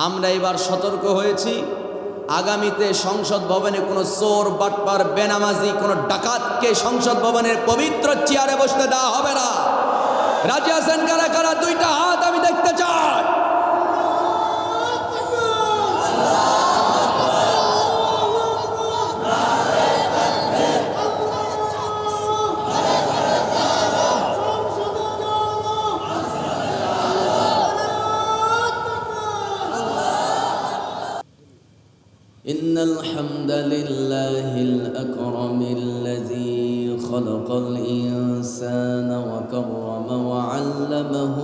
আমরা এবার সতর্ক হয়েছি, আগামীতে সংসদ ভবনে কোনো চোর বাটপার বেনামাজি কোনো ডাকাতকে সংসদ ভবনের পবিত্র চেয়ারে বসতে দেওয়া হবে না। রাজি আছেন কারা কারা? দুইটা হাত আমি দেখতে চাই। إن الحمد لله الأكرم الذي خلق الإنسان وكرم وعلمه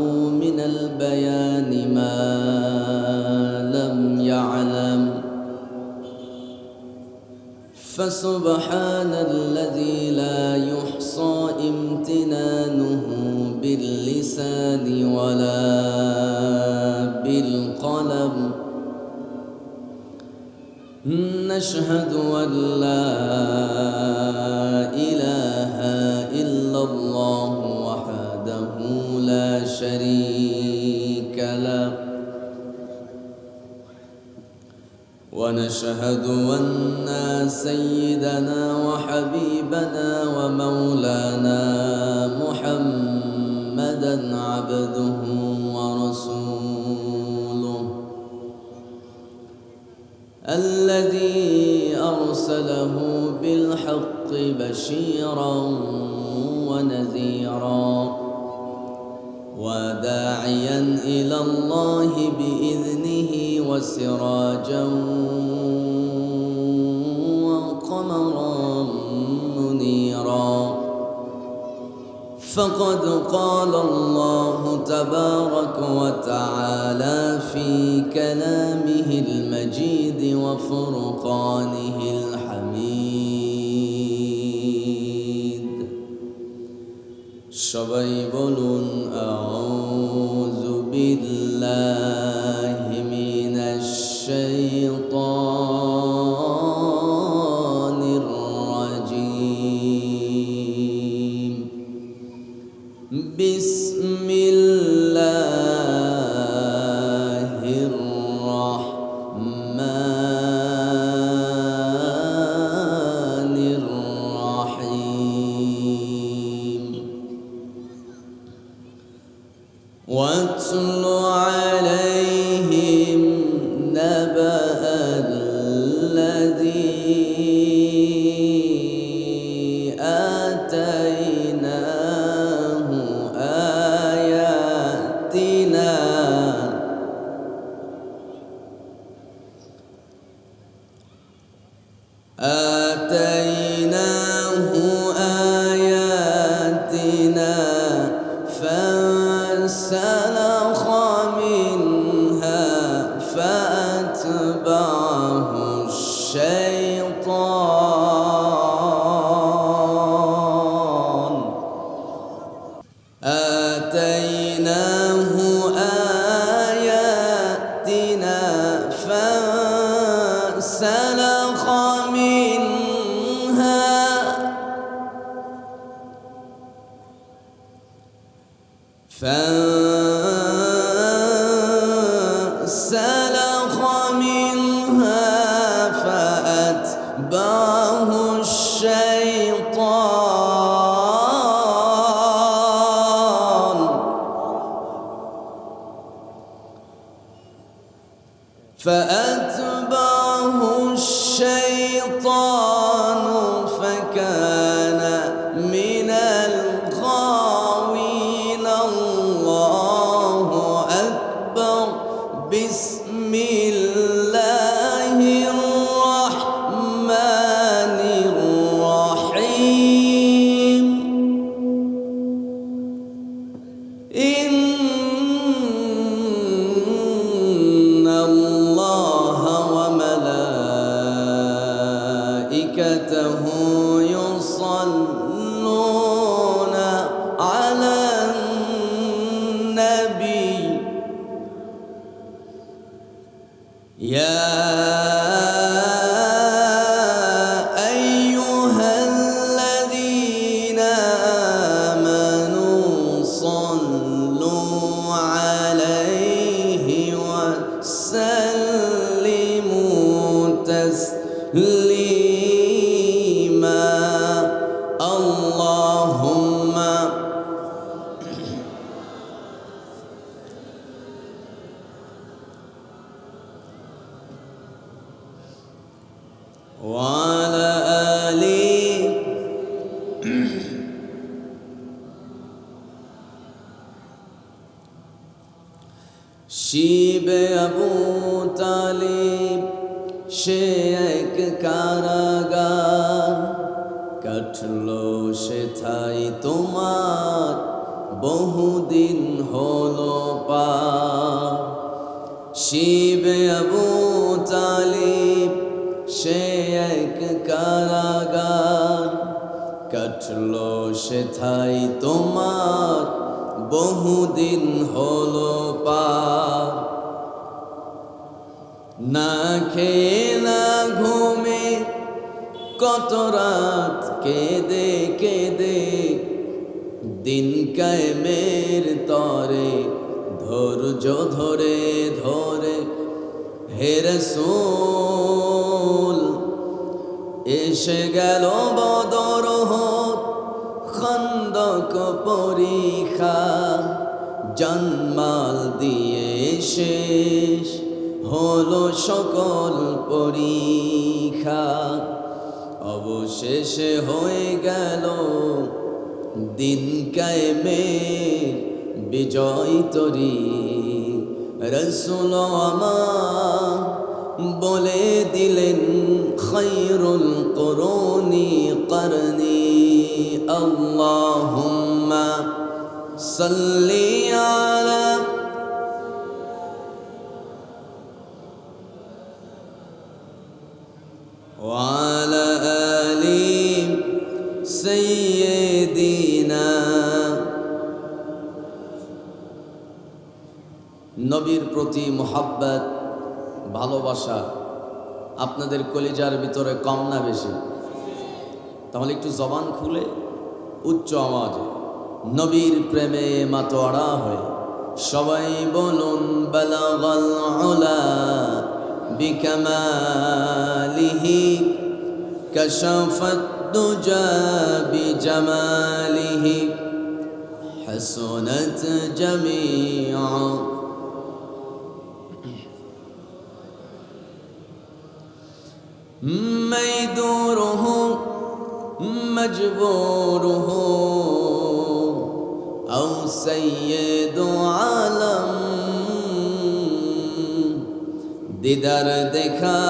من البيان ما لم يعلم فسبحان الذي لا يحصى امتنانه باللسان ولا بالقلم نشهد أن لا إله إلا الله وحده لا شريك له ونشهد أن سيدنا وحبيبنا ومولانا محمدا عبده ورسوله الذي أرسله بالحق بشيرا ونذيرا وداعيا إلى الله بإذنه وسراجا وقمرا منيرا فقد قال الله تبارك وتعالى في كلامه المجيد وفرقانه الحميد সবাই বলুন আউযু বিল্লাহি মিনাশ শাইতানির রাজীম বিসমিল্লাহির রাহমানির রাহিম واتل عليهم نبأ الذي آتيناه آياتنا فانسلخ منها فأتبعه الشيطان آتيناه آياتنا فانسلخ منها فانسلخ منها فأتبعه الشيطان فكان من الغاوين الله أكبر بسم الله الرحمن الرحيم إن الله وملائكته يصلون على النبي يا أيها الذين آمنوا صلوا عليه وسلموا وسلموا تسليما اللهم وعلى آله শিবে আবু তালিব সে এক কারাগার কাটলো সেথায় তোমার বহুদিন হলো পার শিবে আবু তালিব সে এক কারাগার কাটলো সেথায় তোমার বহুদিন হলো পার না খেয়ে না ঘুমে কত রাত কেঁদে কেঁদে দিন কায়েমের তরে ধৈর্য ধরে ধরে হে রাসূল এসে গেল বদর খন্দক পরীক্ষা জানমাল দিয়ে শেষ হলো সকল পরীক্ষা অবশেষে হয়ে গেল দিন কায়েমের বিজয় তরী রাসূল আমার বলে দিলেন খায়রুল কুরুনি করনি আল্লাহুম্মা সাল্লি আলা ওয়ালা আলি সাইয়্যিদিনা নবীর প্রতি মুহাব্বত ভালোবাসা আপনাদের কলিজার ভিতরে কম না বেশি? তাহলে একটু জবান খুলে উচ্চ আওয়াজে নবীর প্রেমে মাতোয়ারা হয়ে সবাই বলুন বালাগাল উলা বিকামালিহি কাশাফাত দুজা বিজামালিহি হাসনাত জামিআ ميدوره مجبوره أو سيد عالم दीदार देखा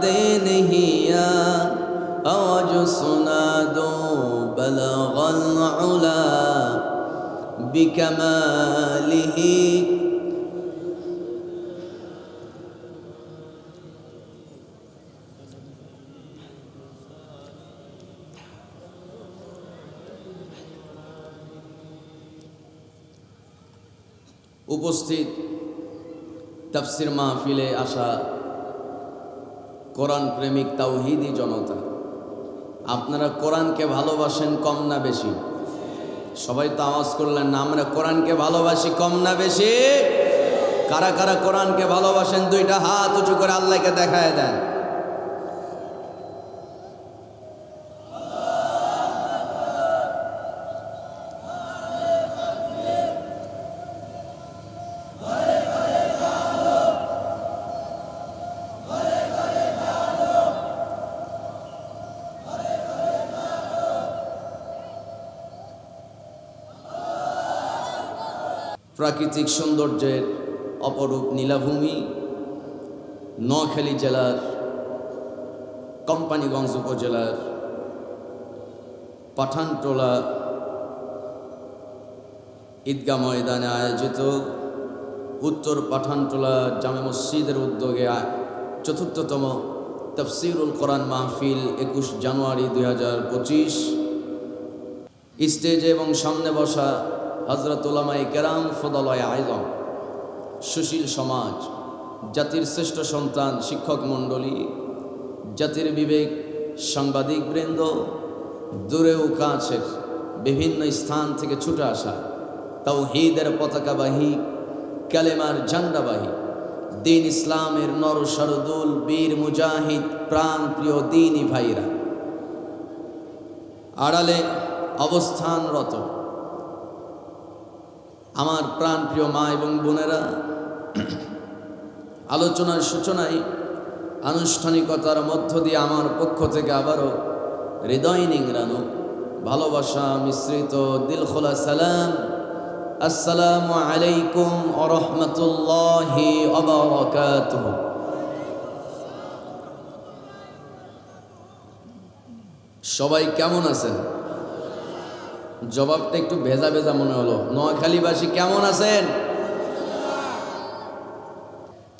दे नहीं आवाज सुना दो बलगल उला बिकमालिही উপস্থিত তাফসির মাহফিলে আসা কোরআন প্রেমিক তাওহীদি জনতা, আপনারা কোরআনকে ভালোবাসেন কম না বেশি? সবাই তো আওয়াজ করলেন না, আমরা কোরআনকে ভালোবাসি কম না বেশি? কারা কারা কোরআনকে ভালোবাসেন দুইটা হাত উঁচু করে আল্লাহকে দেখায় দেন। প্রাকৃতিক সৌন্দর্যের অপরূপ নীলাভূমি নোয়াখালী জেলার কোম্পানীগঞ্জ উপজেলার পাঠানটোলা ঈদগাহ ময়দানে আয়োজিত উত্তর পাঠানটোলা জামে মসজিদের উদ্যোগে চতুর্থতম তাফসীরুল কোরআন মাহফিল 21 জানুয়ারি 2025 স্টেজে এবং সামনে বসা হযরত উলামায়ে কেরাম ফদলায়ে আযম, সুশীল সমাজ, জাতির শ্রেষ্ঠ সন্তান শিক্ষক মণ্ডলী, জাতির বিবেক সাংবাদিক বৃন্দ, দূরেও কাছের বিভিন্ন স্থান থেকে ছুটে আসা তাওহীদের পতাকাবাহী, কালেমার ঝান্ডাবাহী দিন ইসলামের নরসরদুল বীর মুজাহিদ প্রাণ প্রিয় দিনী ভাইরা, আড়ালে অবস্থানরত আমার প্রাণ প্রিয় মা এবং বোনেরা, আলোচনার সূচনায় আনুষ্ঠানিকতার মধ্য দিয়ে আমার পক্ষ থেকে আবারও হৃদয় নিংড়ানো ভালোবাসা মিশ্রিত দিলখোলা সালাম, আসসালামু আলাইকুম ওয়া রাহমাতুল্লাহি ওয়া বারাকাতুহু। সবাই কেমন আছেন? জবাবটা একটু ভেজা ভেজা মনে হলো। নোয়াখালীবাসী কেমন আছেন?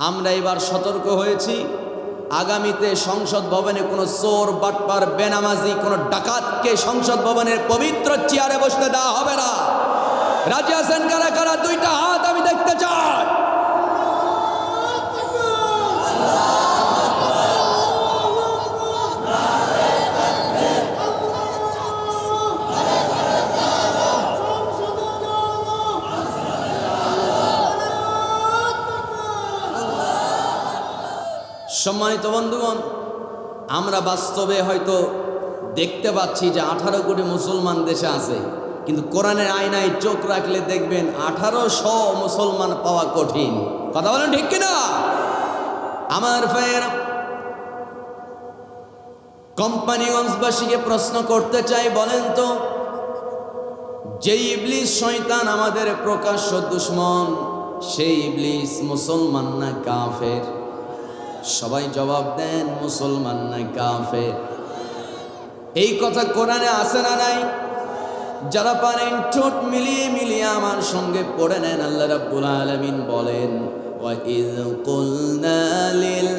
আমরা এবার সতর্ক হয়েছি, আগামীতে সংসদ ভবনে কোনো চোর বাটপার বেনামাজি কোনো ডাকাতকে সংসদ ভবনের পবিত্র চেয়ারে বসতে দেওয়া হবে না। রাজি আছেন কারা কারা? দুইটা হাত আমি দেখতে চাই। সম্মানিত বন্ধুগণ, আমরা বাস্তবে হয়তো দেখতে পাচ্ছি যে 18 কোটি মুসলমান দেশে আছে, কিন্তু কোরআনের আয়নায় চোখ রাখলে দেখবেন 1800 মুসলমান পাওয়া কঠিন। কথা বলেন ঠিক কিনা? আমার ভাইয়ের, কোম্পানিগঞ্জবাসীকে প্রশ্ন করতে চাই, বলেন তো, যে ইবলিস শয়তান আমাদের প্রকাশ্য দুশ্মন, সেই ইবলিস মুসলমান না কাফের? সবাই জবাব দেন, মুসলমান না কাফের? এই কথা কোরআনে আছে না নাই? যারা পারেন ঠোঁট মিলিয়ে মিলিয়ে আমার সঙ্গে পড়ে নেন। আল্লাহ রাব্বুল আলামিন বলেন, ওয়া ইয কুলনা লিল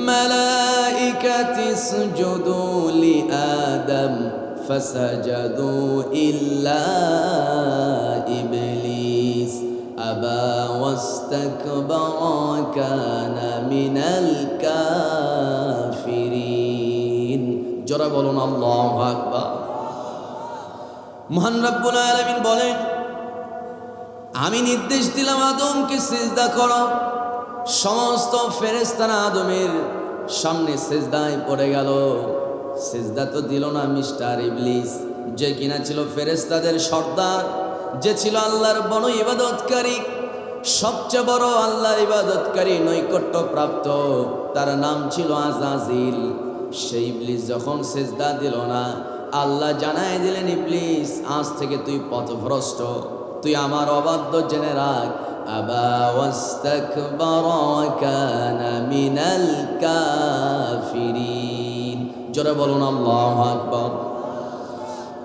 মালাইকাতি ইসজুদু লি আদম ফাসাজাদু ইল্লা ইবলিস আবা ওয়াস্তাকবারা কানা মিনাল কাফিরিন। জোরে বলুন আল্লাহু আকবার। মহান রব্বুল আলামিন বলেন, আমি নির্দেশ দিলাম আদমকে সিজদা করো। সমস্ত ফেরেশতারা আদমের সামনে সিজদায় পড়ে গেল। সিজদা তো দিল না মিস্টার ইবলিস, যে কিনা ছিল ফেরেশতাদের সর্দার, যে ছিল আল্লাহর বড় ইবাদতকারী, সবচেয়ে বড় আল্লাহর ইবাদতকারী, নৈকট্য প্রাপ্ত। তার নাম ছিল আজাজিল। সেই ইবলিস যখন সিজদা দিল না, আল্লাহ জানায় দিলেন, ইবলিস আজ থেকে তুই পথভ্রষ্ট, তুই আমার অবাধ্য, জেনে রাখ। আবা ওয়াস্তাকবারা কানা মিনাল কাফিরিন। জোরে বলুন আল্লাহু আকবার।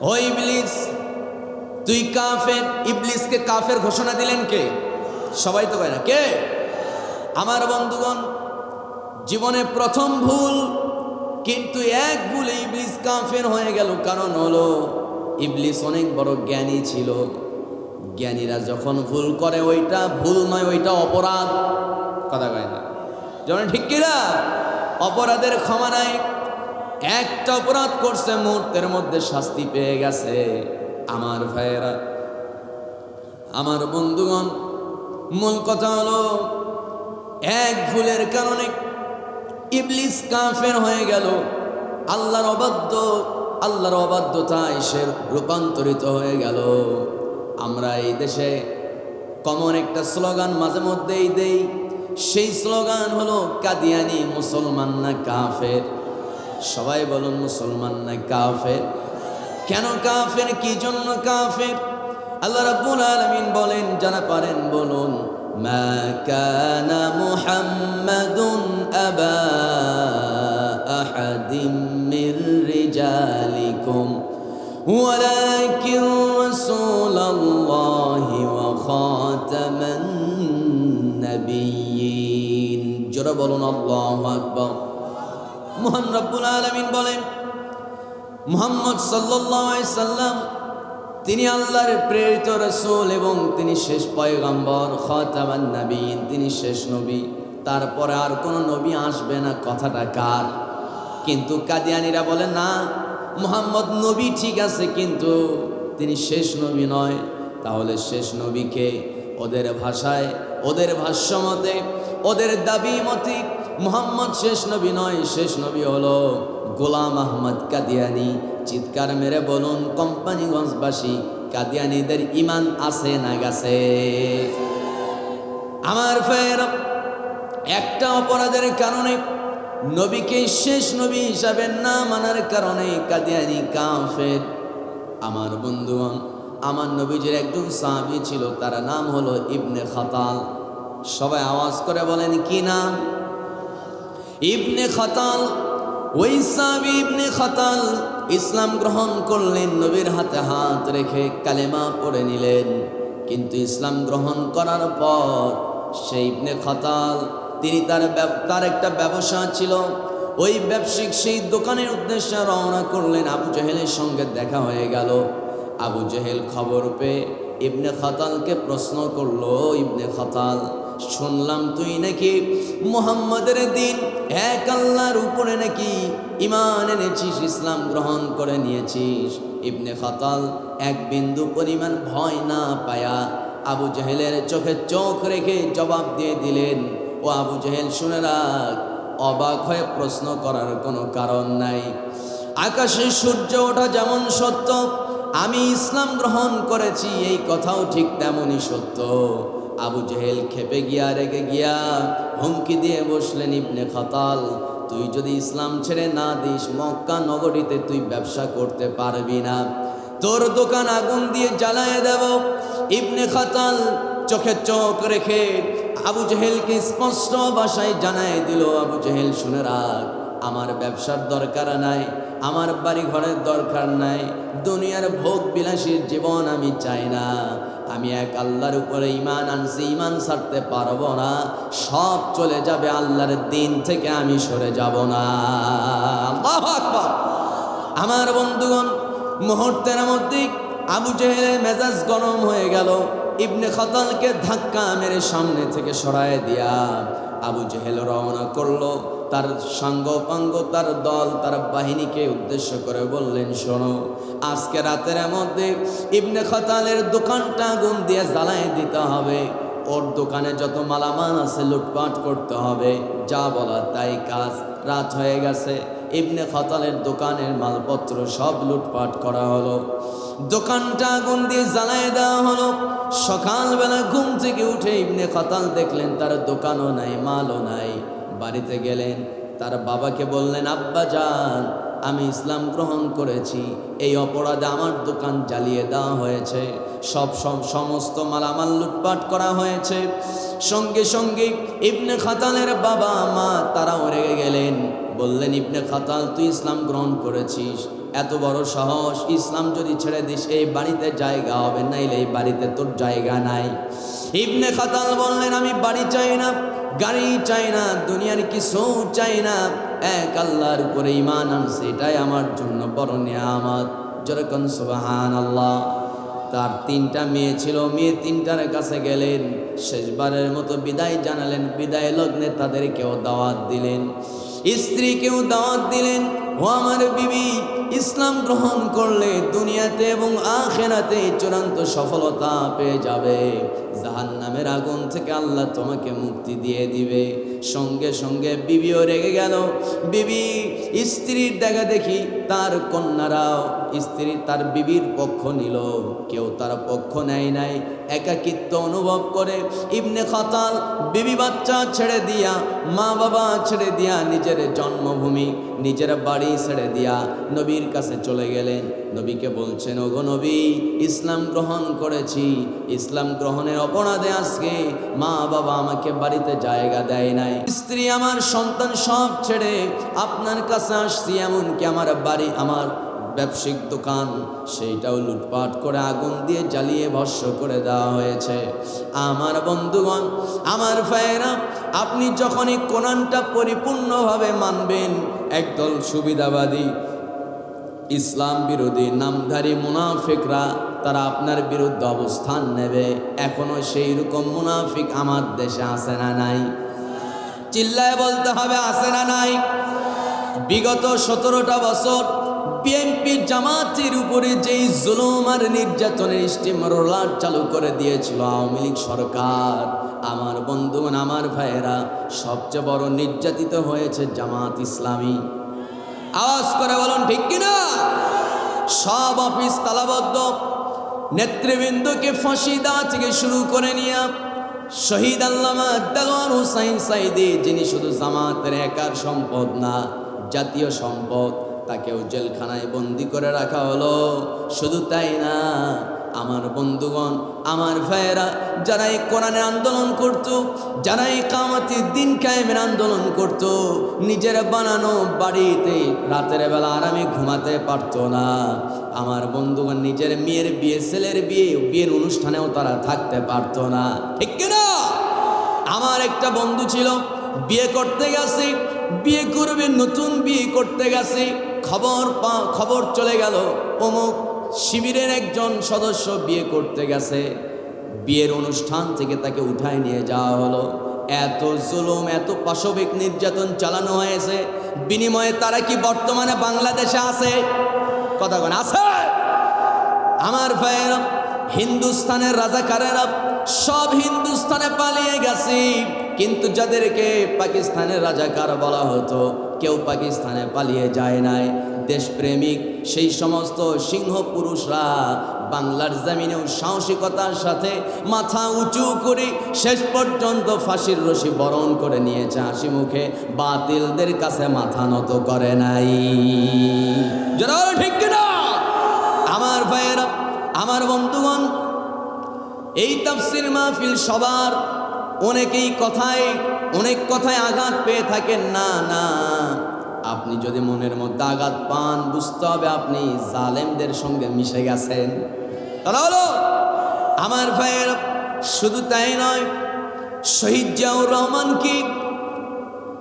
ও ইবলিস, তুই কাফের। ইবলিসকে কাফের ঘোষণা দিলেন কে? সবাই তো কয় না, কে? আমার বন্ধুগণ, জীবনে প্রথম ভুল, কিন্তু এক ভুলে ইবলিস কাফের হয়ে গেল। কারণ হলো, ইবলিস অনেক বড় জ্ঞানী ছিল। জ্ঞানীরা যখন ভুল করে, ওইটা ভুল নয়, ওইটা অপরাধ। কথা কয় না? যেমন ঠিক কিনা? অপরাধের ক্ষমা নাই। একটা অপরাধ করছে, মুহূর্তের মধ্যে শাস্তি পেয়ে গেছে। আমার ভাইয়েরা, আমার বন্ধুগণ, মূল কথা হলো, এক ভুলের কারণে ইবলিস কাফের হয়ে গেল। আল্লাহর অবাধ্যতায় সে রূপান্তরিত হয়ে গেল। আমরা এই দেশে কমন একটা স্লোগান মাঝে মধ্যেই দেই, সেই স্লোগান হলো কাদিয়ানি, মুসলমান না কাফের? সবাই বলুন, মুসলমান না কাফের? কেন কাফের? কি জন্য কাফের? আল্লাহ রাব্বুল আলামিন বলেন, যারা পারেন বলুন, মা কানা মুহাম্মাদুন আবা আহাদিম মির রিজালিকুম ওয়ালাকিন রাসূলুল্লাহি ওয়া খাতামান নাবিয়্যিন। জোরে বলুন আল্লাহু আকবার। মহান রব্বুল আলামিন বলেন, মুহাম্মদ সাল্লাল্লাহু আলাইহি সাল্লাম তিনি আল্লাহর প্রেরিত রাসূল এবং তিনি শেষ পয়গম্বর, খাতামান নবীন, তিনি শেষ নবী। তারপরে আর কোনো নবী আসবে না। কথাটা কার? কিন্তু কাদিয়ানীরা বলে, না, মুহাম্মদ নবী ঠিক আছে, কিন্তু তিনি শেষ নবী নয়। তাহলে শেষ নবীকে? ওদের ভাষায়, ওদের ভাষ্যমতে ওদের দাবি মতে মুহাম্মদ শেষ নবী নয়, শেষ নবী হলো গোলাম আহমদ কাদিয়ানি। চিৎকার মেরে বলুন কোম্পানিগঞ্জবাসী, কাদিয়ানিদের ইমান আছে না গেছে? আমার ফের একটা অপরাধের কারণে, নবীকে শেষ নবী হিসাবে না মানার কারণে কাদিয়ানি কাফের। আমার বন্ধুগণ, আমার নবীজির একজন সাহাবী ছিল, তার নাম হলো ইবনে খাতাল। সবাই আওয়াজ করে বলেন কি নাম? ইবনে খাতাল। ওই সাহাবী ইবনে খাতাল ইসলাম গ্রহণ করলেন, নবীর হাতে হাত রেখে কালেমা পড়ে নিলেন। কিন্তু ইসলাম গ্রহণ করার পর সেই ইবনে খাতাল তিনি তার একটা ব্যবসা ছিল, ওই ব্যবসায়িক সেই দোকানের উদ্দেশ্যে রওনা করলেন। আবু জেহেলের সঙ্গে দেখা হয়ে গেল। আবু জেহেল খবর পেয়ে ইবনে খাতালকে প্রশ্ন করলো, ইবনে খাতাল, শুনলাম তুই নাকি মুহাম্মাদের দিন এক আল্লাহর উপরে নাকি ঈমান এনেছিস, ইসলাম গ্রহণ করে নিয়েছিস। ইবনে খাতাল এক বিন্দু পরিমাণ ভয় না পায়া আবু জেহেলের চোখে চোখ রেখে জবাব দিয়ে দিলেন, ও আবু জেহেল শুনে রাখ, অবাক হয়ে প্রশ্ন করার কোনো কারণ নাই। আকাশে সূর্য ওঠা যেমন সত্য, আমি ইসলাম গ্রহণ করেছি এই কথাও ঠিক তেমনই সত্য। আবু জেহেল খেপে গিয়া রেগে গিয়া হুমকি দিয়ে বসলেন, ইবনে খাতাল, তুই যদি ইসলাম ছেড়ে না দিস, মক্কা নগরীতে তুই ব্যবসা করতে পারবি না, তোর দোকান আগুন দিয়ে জ্বালায় দেব। ইবনে খাতাল চোখে চোখ রেখে আবু জেহেলকে স্পষ্ট ভাষায় জানায় দিল, আবু জেহেল শুনে রাখ, আমার ব্যবসার দরকার নাই, আমার বাড়ি ঘরের দরকার নাই, দুনিয়ার ভোগ বিলাসীর জীবন আমি চাই না, আমি এক আল্লাহর উপরে ঈমান আনছি, ঈমান ছাড়তে পারবো না, সব চলে যাবে, আল্লাহর দিন থেকে আমি সরে যাব না। আল্লাহু আকবার। আমার বন্ধুগণ, মুহূর্তের মধ্যে আবু জেহেলের মেজাজ গরম হয়ে গেল। ইবনে খাতালকে ধাক্কা মেরে সামনে থেকে সরায় দিয়া আবু জেহেল রওনা করলো। তার সাঙ্গপাঙ্গ, তার দল, তার বাহিনীকে উদ্দেশ্য করে বললেন, শোনো, আজকে রাতের মধ্যে ইবনে খাতালের দোকানটা আগুন দিয়ে জ্বালায় দিতে হবে, ওর দোকানে যত মালামাল আছে লুটপাট করতে হবে, যা বলা তাই কাজ। রাত হয়ে গেছে, ইবনে খাতালের দোকানের মালপত্র সব লুটপাট করা হলো, দোকানটা আগুন দিয়ে জ্বালায় দেওয়া হলো। সকালবেলা ঘুম থেকে উঠে ইবনে খাতাল দেখলেন তার দোকানও নাই, মালও নাই। বাড়িতে গেলেন, তার বাবাকে বললেন, আব্বা জান, আমি ইসলাম গ্রহণ করেছি, এই অপরাধে আমার দোকান জ্বালিয়ে দেওয়া হয়েছে, সমস্ত মালামাল লুটপাট করা হয়েছে। সঙ্গে সঙ্গে ইবনে খাতালের বাবা মা তারাও রেগে গেলেন, বললেন, ইবনে খাতাল, তুই ইসলাম গ্রহণ করেছিস, এত বড় সাহস, ইসলাম যদি ছেড়ে দিস এই বাড়িতে জায়গা হবে, নাইলে এই বাড়িতে তোর জায়গা নাই। ইবনে খাতাল বললেন, আমি বাড়ি চাই না, গাড়ি চাই না, দুনিয়ার কিছু চাই না, এক আল্লাহর উপরে ঈমান আনছি, এটাই আমার জন্য বড় নিয়ামত। যেরকম সুবহানাল্লাহ। তার 3টা মেয়ে ছিল, মেয়ে 3টার কাছে গেলেন, শেষবারের মতো বিদায় জানালেন। বিদায় লগ্নে তাদেরকেও দাওয়াত দিলেন, স্ত্রীকেও দাওয়াত দিলেন, ও আমার বিবি, ইসলাম গ্রহণ করলে দুনিয়াতে এবং আখিরাতে চূড়ান্ত সফলতা পেয়ে যাবে, জাহান্নামের আগুন থেকে আল্লাহ তোমাকে মুক্তি দিয়ে দিবে। সঙ্গে সঙ্গে বিবিও রেগে গেল। বিবি স্ত্রীর দেখা দেখি তার কন্যারাও তার বিবির পক্ষ নিল, কেউ তার পক্ষ নেয় নাই, একাকিত্ব অনুভব করে ইবনে খাতাল বিবি বাচ্চা ছেড়ে দিয়া, মা বাবা ছেড়ে দিয়া, নিজের জন্মভূমি, নিজের বাড়ি ছেড়ে দিয়া নবীর কাছে চলে গেলেন। নবীকে বলছেন, ওগো নবী, ইসলাম গ্রহণ করেছি, ইসলাম গ্রহণের অপরাধে আজকে মা বাবা আমাকে বাড়িতে জায়গা দেয় নাই, স্ত্রী আমার সন্তান সব ছেড়ে আপনার কাছে আসছি, এমনকি আমার বাড়ি, আমার ব্যবসায়িক দোকান, সেইটাও লুটপাট করে আগুন দিয়ে জ্বালিয়ে ভস্ম করে দেওয়া হয়েছে। আমার বন্ধুগণ, আমার ভাইয়েরা, আপনি যখনই কোরআনটা পরিপূর্ণভাবে মানবেন, একদল সুবিধাবাদী ইসলাম বিরোধী নামধারী মুনাফিকরা তারা আপনার বিরুদ্ধে অবস্থান নেবে। এখনো সেই রকম মুনাফিক আমার দেশে আছে না নাই? চিল্লায় বলতে হবে, আছে না নাই? বিগত 17টা বছর বিএনপি জামাতের উপরে যেই জুলুম আর নির্যাতনের স্টিম রোলার চালু করে দিয়েছিল আওয়ামী লীগ সরকার, আমার বন্ধুগণ, আমার ভাইয়েরা, সবচেয়ে বড় নির্যাতিত হয়েছে জামাত ইসলামী। আওয়াজ করে বলুন ঠিক কিনা? সব অফিস তালাবদ্ধ, নেতৃবৃন্দকে ফাঁসি দেওয়া থেকে শুরু করে নিয়ে শহীদ আল্লামা দেলোয়ার হোসাইন সাইদি, যিনি শুধু জামাতের একার সম্পদ না, জাতীয় সম্পদ, তাকেও জেলখানায় বন্দি করে রাখা হলো। শুধু তাই না, আমার বন্ধুগণ, আমার ভাইয়েরা, যারা এই কোরআনের আন্দোলন করত, যারা এই কামাতের দিন কায়েমের আন্দোলন করত, নিজের বানানো বাড়িতে রাতের বেলা আরামে ঘুমাতে পারত না। আমার বন্ধুগণ, নিজের মেয়ের বিয়ে, ছেলের বিয়ের অনুষ্ঠানেও তারা থাকতে পারত না, ঠিক কিনা? আমার একটা বন্ধু ছিল, বিয়ে করতে গেছে, বিয়ে করবে, নতুন বিয়ে করতে গেছে, খবর চলে গেল অমুক শিবিরের একজন সদস্য বিয়ে করতে গেছে, বিয়ের অনুষ্ঠান থেকে তাকে উঠায় নিয়ে যাওয়া হলো। এত জুলুম, এত পাশবিক নির্যাতন চালানো হয়েছে। বিনিময়ে তারা কি বর্তমানে বাংলাদেশে আছে? কথা কোন আছে? আমার ভাইয়েরা, হিন্দুস্তানের রাজাকারেরা সব হিন্দুস্তানে পালিয়ে গেছে, কিন্তু যাদেরকে পাকিস্তানের রাজাকার বলা হতো, কেউ পাকিস্তানে পালিয়ে যায় নাই। দেশপ্রেমিক সেই সমস্ত সিংহ পুরুষরা বাংলার জমিনেও সাহসিকতার সাথে মাথা উঁচু করে শেষ পর্যন্ত ফাঁসির রশি বরণ করে নিয়েছে, হাসি মুখে, বাতিলদের কাছে মাথা নত করে নাই। যারা ঠিক কিনা? আমার ভাইয়েরা, আমার বন্ধুগণ, এই তাফসীর মাহফিল সবার, অনেক কথায় আঘাত পেয়ে থাকেন। না না, আপনি যদি মনের মধ্যে আঘাত পান, বুঝতে হবে আপনি জালেমদের সঙ্গে মিশে গেছেন। তারা হলো আমার ভাইয়ের। শুধু তাই নয়, শহীদ জিয়াউর রহমানকে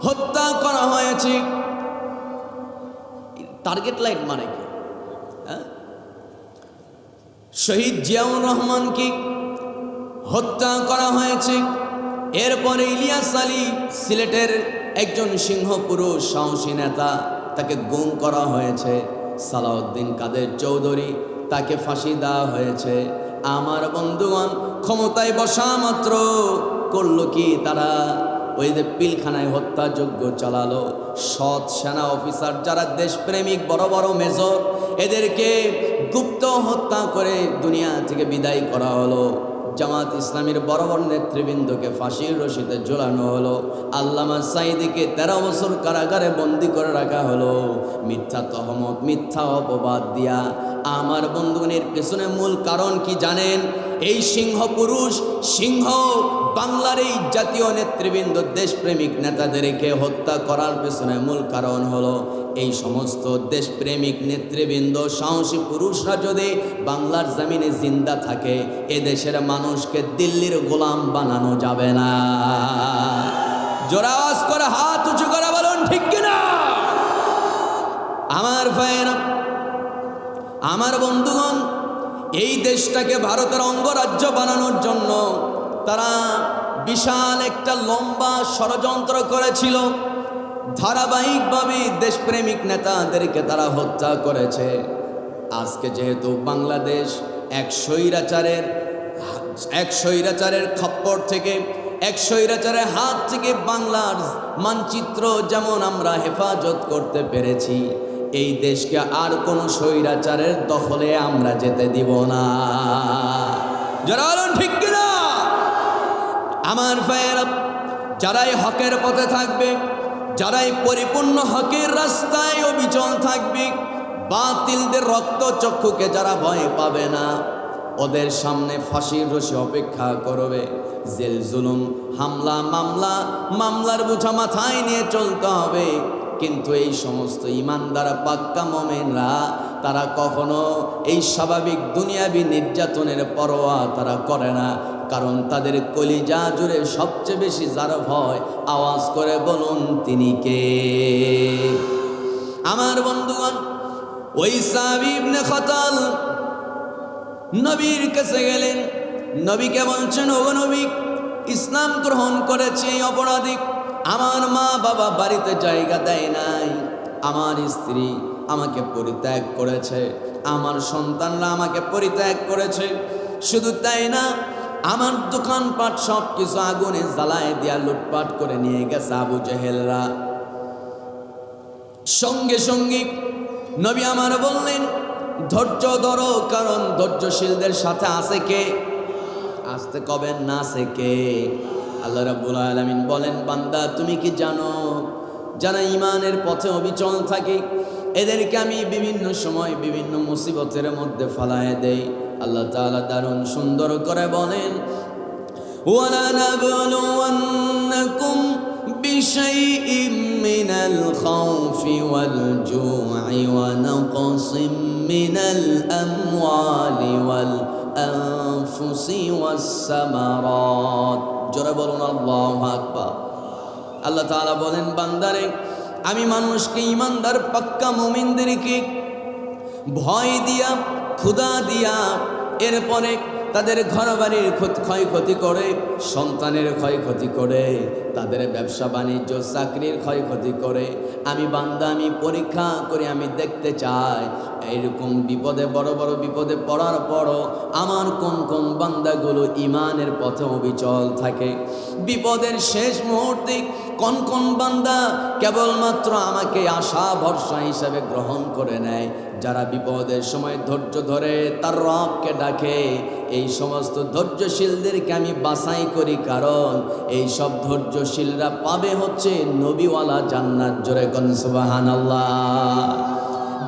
হত্যা করা হয়েছে। টার্গেট লাইট মানে কি? শহীদ জিয়াউর রহমানকে হত্যা করা হয়েছে। এরপরে ইলিয়াস আলী, সিলেটের একজন সিংহ পুরুষ, সাহসী নেতা, তাকে গুম করা হয়েছে। সালাউদ্দিন কাদের চৌধুরী, তাকে ফাঁসি দেওয়া হয়েছে। আমার বন্ধুগণ, ক্ষমতায় বসা মাত্র করলো কি তারা? ওই যে পিলখানায় হত্যাযজ্ঞ চালালো। সৎ সেনা অফিসার যারা দেশপ্রেমিক, বড় বড় মেজর, এদেরকে গুপ্ত হত্যা করে দুনিয়া থেকে বিদায় করা হলো। জামাত ইসলামীর বড় বড় নেতৃবৃন্দকে ফাঁসির রশিতে ঝোলানো হলো। আল্লামা সাঈদীকে 13 বছর কারাগারে বন্দি করে রাখা হলো মিথ্যা তহমত, মিথ্যা অপবাদ দিয়া। আমার বন্ধুগণের পেছনে মূল কারণ কি জানেন? এই সিংহ পুরুষ, সিংহ বাংলার এই জাতীয় নেতৃবৃন্দ, দেশপ্রেমিক নেতাদেরকে হত্যা করার পেছনে মূল কারণ হলো এই সমস্ত দেশপ্রেমিক নেতৃবৃন্দ, সাহসী পুরুষরা যদি বাংলার জমিনে জিন্দা থাকে, এ দেশের মানুষকে দিল্লির গোলাম বানানো যাবে না। জোরে আওয়াজ করে হাত উঁচু করে বলুন ঠিক কিনা? আমার ভাইয়েরা, আমার বন্ধুগণ, এই দেশটাকে ভারতের অঙ্গরাজ্য বানানোর জন্য তারা বিশাল একটা লম্বা ষড়যন্ত্র করেছিল। ধারাবাহিকভাবে দেশপ্রেমিক নেতাদেরকে তারা হত্যা করেছে। আজকে যেহেতু বাংলাদেশ এক স্বৈরাচারের খপ্পর থেকে, এক স্বৈরাচারের হাত থেকে বাংলার মানচিত্র যেমন আমরা হেফাজত করতে পেরেছি, এই দেশকে আর কোনো স্বৈরাচারের দখলে আমরা যেতে দিব না। যারা ঠিক কিনা? আমার ভাইয়েরা, যারাই হকের পথে থাকবে, যারাই পরিপূর্ণ হকের রাস্তায় অবিচল থাকবে, বাতিলদের রক্ত চক্ষুকে যারা ভয় পাবে না, ওদের সামনে ফাঁসির রশি অপেক্ষা করবে। জেল জুলুম, হামলা, মামলার বোঝা মাথায় নিয়ে চলতে হবে। কিন্তু এই সমস্ত ইমানদার পাক্কা মোমেনরা, তারা কখনো এই স্বাভাবিক দুনিয়াবী নির্যাতনের পরোয়া তারা করে না। কারণ তাদের কলিজা জুড়ে সবচেয়ে বেশি যার ভয়, আওয়াজ করে বলুন তিনি কে? আমার বন্ধুগণ, ওই সাহাবী ইবনে খাতাল নবীর কাছে গেলেন। নবীকে বলছেন, ও নবী, ইসলাম গ্রহণ করেছে এই অপরাধী, আমার মা বাবা বাড়িতে জায়গা দেয় নাই, আমার স্ত্রী আমাকে পরিত্যাগ করেছে, আমার সন্তানরা আমাকে পরিত্যাগ করেছে। শুধু তাই না, আমার দোকানপাট সব কিছু আগুনে জ্বালায় দিয়া লুটপাট করে নিয়ে গেছে আবু জেহেলরা। সঙ্গে সঙ্গে নবী আমার বললেন, ধৈর্য ধরো, কারণ ধৈর্যশীলদের সাথে আছে কে? আসতে কবেন না, আছে কে? আল্লাহ রাব্বুল আলামিন বলেন, বান্দা তুমি কি জানো, যারা ইমানের পথে অবিচল থাকে এদেরকে আমি বিভিন্ন সময় বিভিন্ন মুসিবতের মধ্যে ফালায় দেই। আল্লাহ তাআলা দারুণ সুন্দর করে বলেন, ওয়ালা নাবলুওয়ান্নাকুম বিশাইইম মিনাল খাউফি ওয়াল জু'i ওয়া নাকসিম মিনাল আমওয়ালি ওয়াল আনফুসি ওয়াস সামারাত। জোরে বলুন আল্লাহু আকবার। আল্লাহ তাআলা বলেন, বান্দারে আমি মানুষকে, ইমানদার পাক্কা মুমিনদেরকে ভয় দিয়া, ক্ষুধা দিয়া, এরপরে তাদের ঘরবাড়ির ক্ষয়ক্ষতি করে, সন্তানের ক্ষয়ক্ষতি করে, তাদের ব্যবসা বাণিজ্য চাকরির ক্ষয়ক্ষতি করে। আমি বান্দা, আমি পরীক্ষা করে আমি দেখতে চাই এইরকম বিপদে, বড় বড় বিপদে পড়ার পরও আমার কোন কোন বান্দাগুলো ইমানের পথে অবিচল থাকে। বিপদের শেষ মুহূর্তে কোন কোন বান্দা কেবলমাত্র আমাকে আশা ভরসা হিসাবে গ্রহণ করে নেয়। যারা বিপদের সময় ধৈর্য ধরে তার রবকে ডাকে, এই সমস্ত ধৈর্যশীলদেরকে আমি বাছাই করি, কারণ এই সব ধৈর্যশীলরা পাবে হচ্ছে নবীওয়ালা জান্নাত। জোরে কোন সুবহানাল্লাহ।